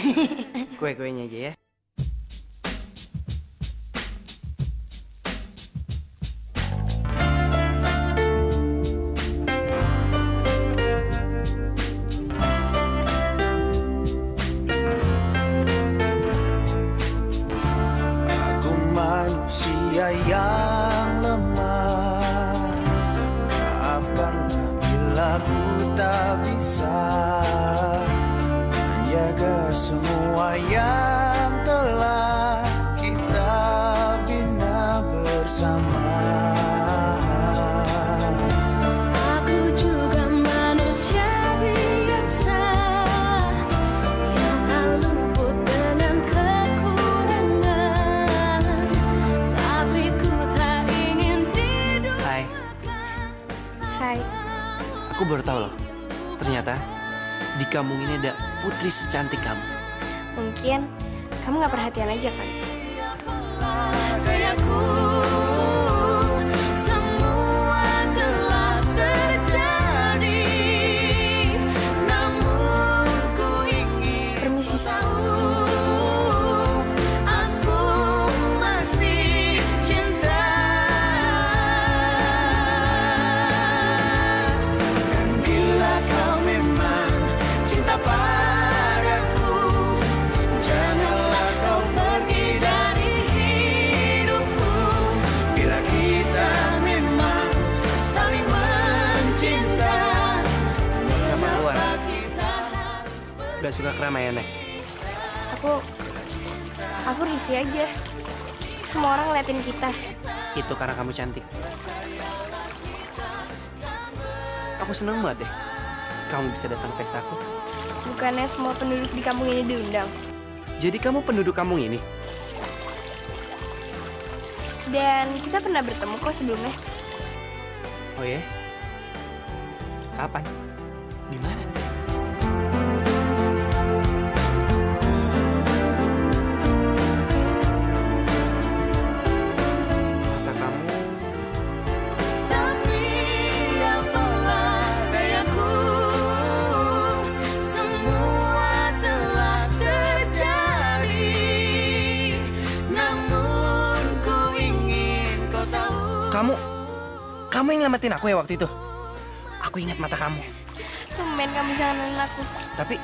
Kue-kuenya aja ya. Aku manusia ada yang lemah. Maafkanlah bila ku tak bisa menjaga semua yang telah kita bina bersama. Aku juga manusia biasa yang tak luput dengan kekurangan, tapi ku tak ingin diduga. Hai. Hai. Aku baru tahu loh. Ternyata di kampung ini ada putri secantik kamu. Mungkin kamu nggak perhatian aja kan? Gayaku, semua telah terjadi, namun ku ingin Permisi. tahu, aku masih cinta. Dan bila kau memang cinta padaku, janganlah kau pergi dari hidupku. Bila kita memang saling mencinta, mengapa kita harus Gak suka keramaian ya? Aku risih aja. Semua orang ngeliatin kita. Itu karena kamu cantik. Aku seneng banget deh kamu bisa datang ke pestaku. Bukannya semua penduduk di kampung ini diundang. Jadi kamu penduduk kampung ini? Dan kita pernah bertemu kok sebelumnya. Oh ya? Kapan? Di mana? Mata kamu Tapi apalah gayaku, semua telah terjadi, namun ku ingin kau tahu. Kamu yang nyelamatin aku ya waktu itu? Aku ingat mata kamu. Tumben kamu bisa ngenalin aku. Tapi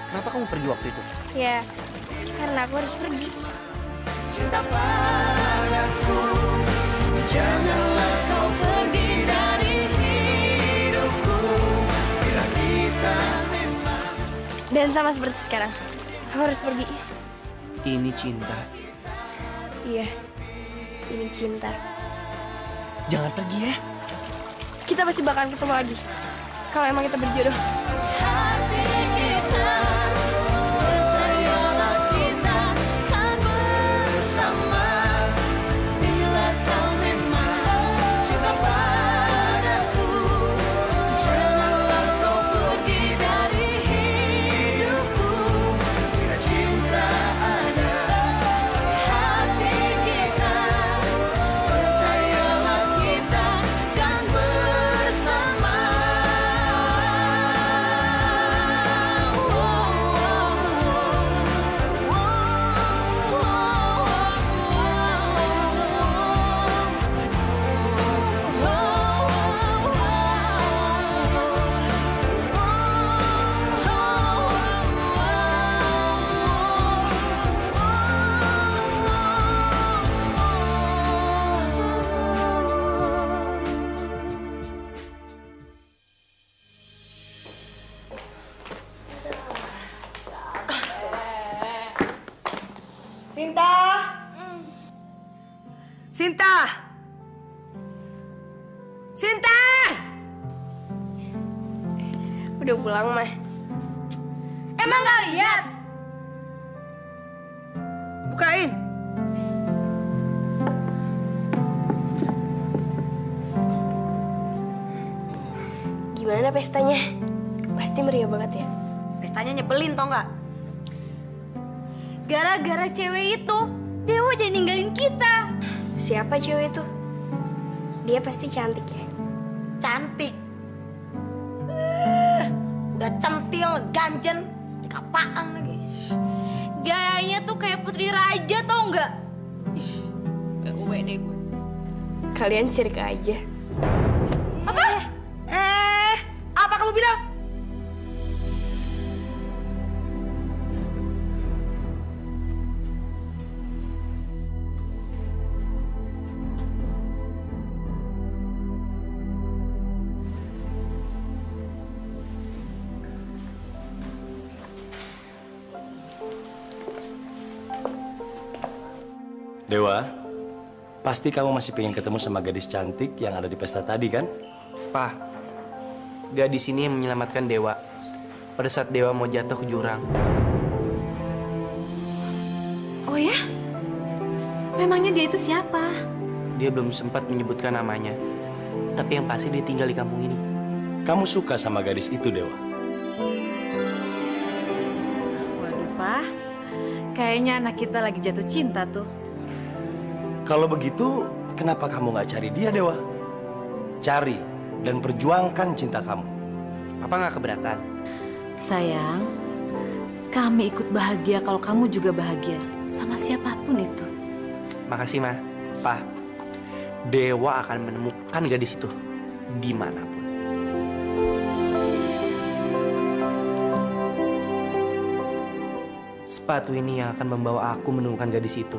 kenapa kamu pergi waktu itu? Ya, karena aku harus pergi. cinta padaku, janganlah kau pergi dari hidupku. Bila kita memang Dan sama seperti sekarang, aku harus pergi. Ini cinta. Iya, ini cinta. Jangan pergi ya. Kita pasti bakalan ketemu lagi. Kalau emang kita berjodoh. Hati kita, percayalah kita kan bersama. Bila kau memang cinta padaku, janganlah kau pergi dari hidupku. bila cinta ada, Hati kita, percayalah kita kan bersama. Sinta! Sinta! Sinta! Udah pulang, mah. Emang gak lihat? Bukain. Gimana pestanya? Pasti meriah banget ya. Pestanya nyebelin tau nggak? Gara-gara cewek itu, Dewa jadi ninggalin kita. Siapa cewek itu? Dia pasti cantik ya. Cantik. Udah centil, ganjen, apaan lagi? Gayanya tuh kayak putri raja, tau nggak? Gak gue deh gue. Kalian sirik aja. Apa? Apa kamu bilang? Dewa, pasti kamu masih pengen ketemu sama gadis cantik yang ada di pesta tadi kan? Pa, gadis ini yang menyelamatkan Dewa pada saat Dewa mau jatuh ke jurang. Oh ya? Memangnya dia itu siapa? Dia belum sempat menyebutkan namanya, tapi yang pasti dia tinggal di kampung ini. Kamu suka sama gadis itu, Dewa? Waduh, Pak. Kayaknya anak kita lagi jatuh cinta tuh. Kalau begitu, kenapa kamu nggak cari dia, Dewa? Cari dan perjuangkan cinta kamu. Apa nggak keberatan? Sayang, kami ikut bahagia kalau kamu juga bahagia sama siapapun itu. Makasih, Ma. Pa, Dewa akan menemukan gadis itu dimanapun. Sepatu ini yang akan membawa aku menemukan gadis itu.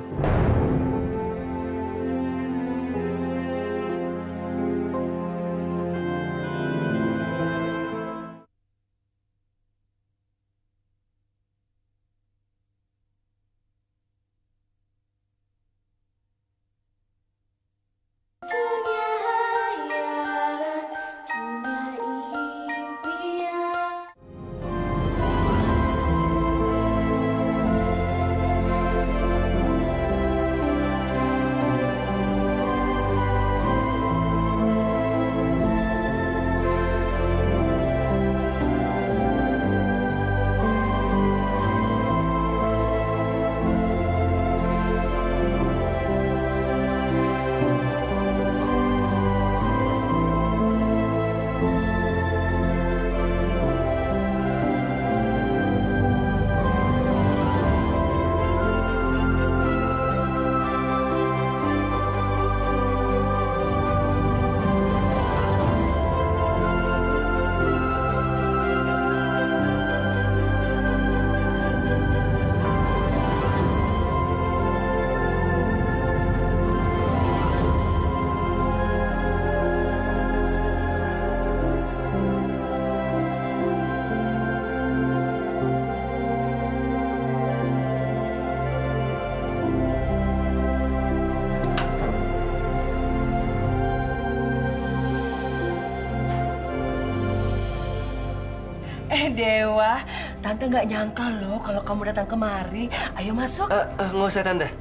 Dewa, Tante nggak nyangka loh kalau kamu datang kemari. Ayo masuk. Nggak usah, Tante.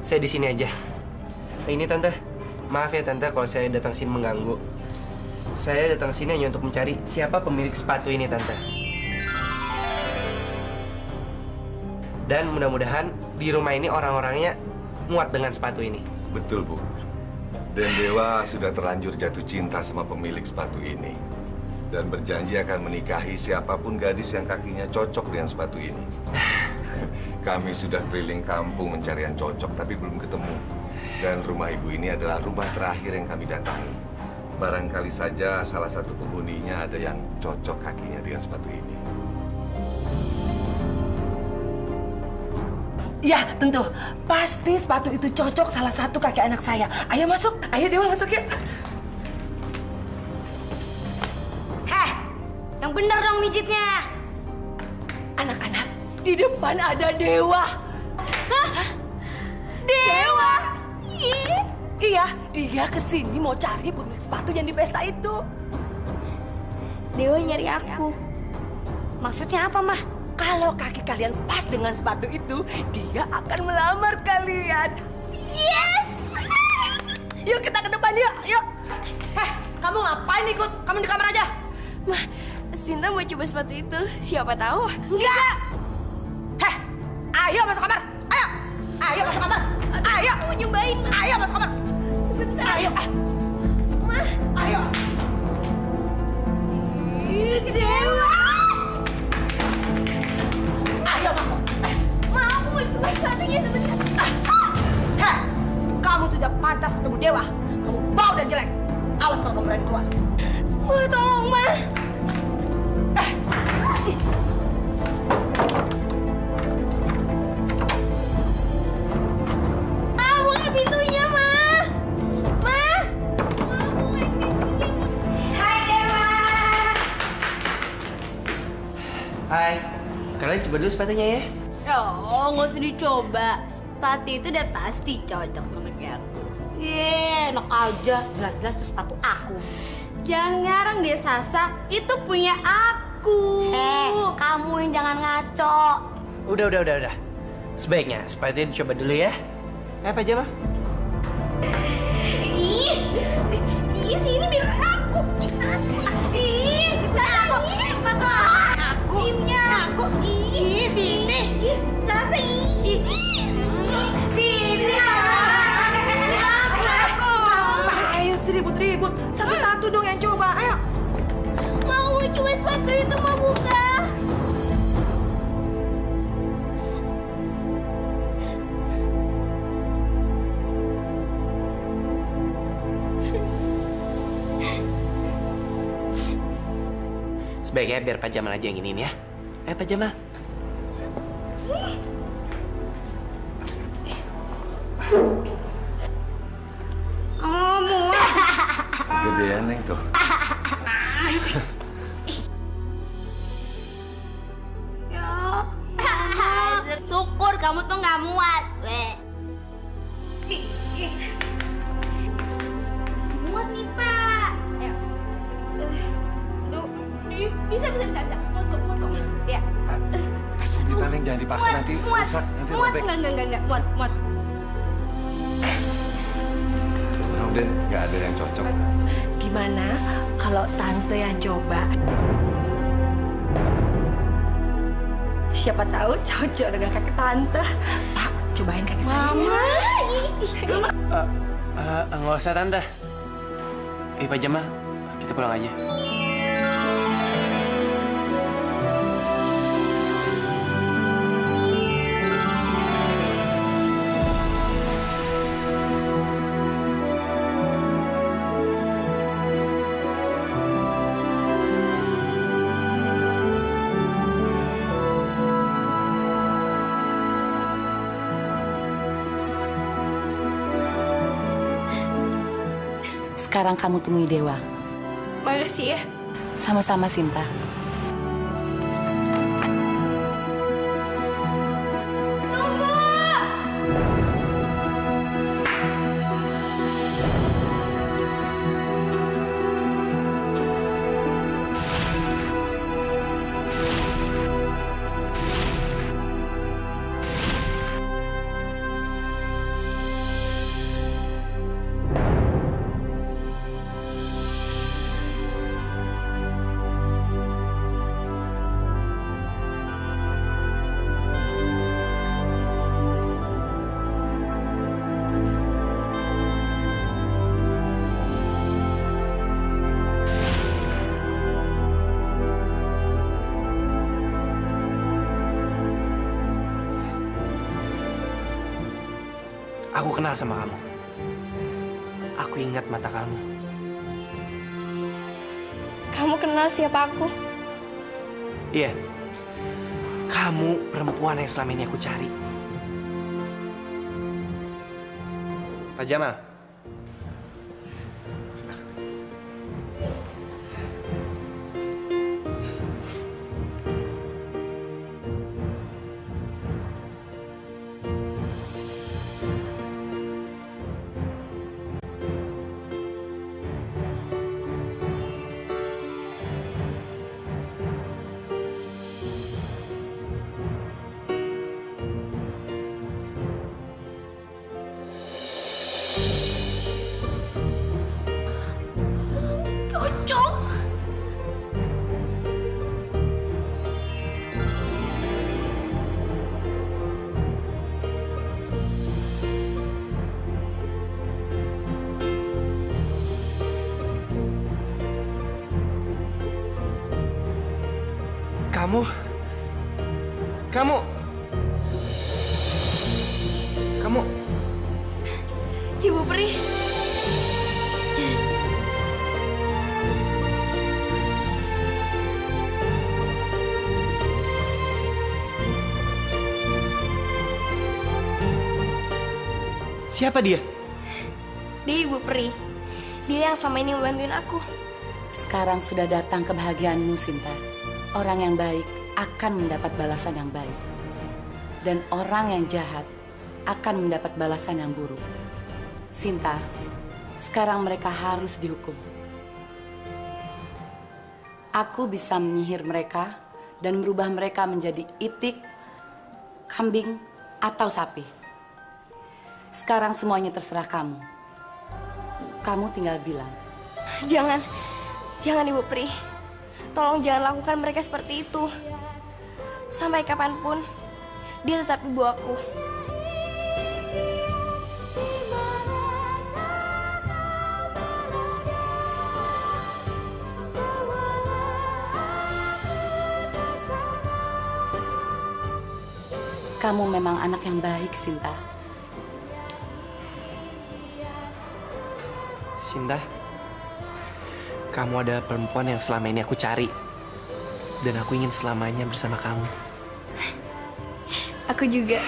Saya di sini aja. Ini, Tante. Maaf ya, Tante, kalau saya datang sini mengganggu. Saya datang sini hanya untuk mencari siapa pemilik sepatu ini, Tante. Dan mudah-mudahan di rumah ini orang-orangnya muat dengan sepatu ini. Betul, Bu. Dan Dewa sudah terlanjur jatuh cinta sama pemilik sepatu ini. Dan berjanji akan menikahi siapapun gadis yang kakinya cocok dengan sepatu ini. Kami sudah keliling kampung mencari yang cocok, tapi belum ketemu. Dan rumah ibu ini adalah rumah terakhir yang kami datangi. Barangkali saja salah satu penghuninya ada yang cocok kakinya dengan sepatu ini. Ya, tentu. Pasti sepatu itu cocok salah satu kaki anak saya. Ayo masuk. Ayo Dewa masuk yuk. Yang benar dong mijitnya. Anak-anak, di depan ada Dewa. Hah? Dewa? Iya, dia kesini mau cari pemilik sepatu yang di pesta itu. Dewa nyari aku. Maksudnya apa, Mah? Kalau kaki kalian pas dengan sepatu itu, dia akan melamar kalian. Yes! Yuk kita ke depan yuk, yuk. Kamu ngapain ikut? Kamu di kamar aja. Mah, Sinta mau coba sepatu itu. Siapa tahu? Enggak. Ayo masuk kamar. Ayo. Ayo masuk kamar. Ayo. Mau nyobain, Ma. Ayo masuk kamar. Sebentar. Ayo. Ma. Ayo. Dewa! Ayo masuk. Ma, aku mau coba sepatunya sebentar. Kamu tidak pantas ketemu Dewa. Kamu bau dan jelek. Awas kalau kamu berani keluar. Ma, tolong, Ma. Buka pintunya, Ma. Ma. Hai, Dewa. Hai, kalian coba dulu sepatunya ya. Oh, nggak usah dicoba. Sepatu itu udah pasti cocok sama kayak aku. Enak aja, jelas-jelas itu sepatu aku. Jangan ngarang deh, Sasa. Itu punya aku. Kamu yang jangan ngaco. Udah. Sebaiknya sepatunya dicoba dulu ya. Apa aja, Mah? Ih, sini biar aku. Ih, sepatu aku. Timnya aku. Ih, Sisi. Sasa, Sisi. Sisi. Ngapain sih ribut-ribut? Satu-satu dong yang coba, ayo. Mau cuma sepatu itu mau buka. Sebaiknya biar Pak Jamal aja yang iniin ya. Pak Jamal. Gedean, Neng, tuh. Syukur kamu tuh nggak muat, weh. Muat nih, Pak. Ayo. Tuh, bisa. Muat kok. Ya. Kasih kita, Neng, jangan dipaksa nanti rusak, nanti robek. Enggak, muat. Udah, nggak ada yang cocok. Gimana kalau tante yang coba? Siapa tahu cocok dengan kaki tante. Pak, cobain kaki saya. Nggak usah, Tante. Pak Jamal, kita pulang aja. Sekarang kamu temui Dewa. Makasih ya. Sama-sama, Sinta. Aku kenal sama kamu. Aku ingat mata kamu. Kamu kenal siapa aku? Iya. Kamu perempuan yang selama ini aku cari. Pak Jamal. Kamu. Ibu Pri. Siapa dia? Dia Ibu Pri. Dia yang selama ini membantuin aku. Sekarang sudah datang kebahagiaanmu, Sinta. Orang yang baik akan mendapat balasan yang baik. Dan orang yang jahat akan mendapat balasan yang buruk. Sinta, sekarang mereka harus dihukum. Aku bisa menyihir mereka dan merubah mereka menjadi itik, kambing, atau sapi. Sekarang semuanya terserah kamu. Kamu tinggal bilang. Jangan Ibu Pri. Tolong jangan lakukan mereka seperti itu. Sampai kapanpun, dia tetap ibu aku. Kamu memang anak yang baik, Sinta. Sinta, kamu adalah perempuan yang selama ini aku cari. Dan aku ingin selamanya bersama kamu. Aku juga.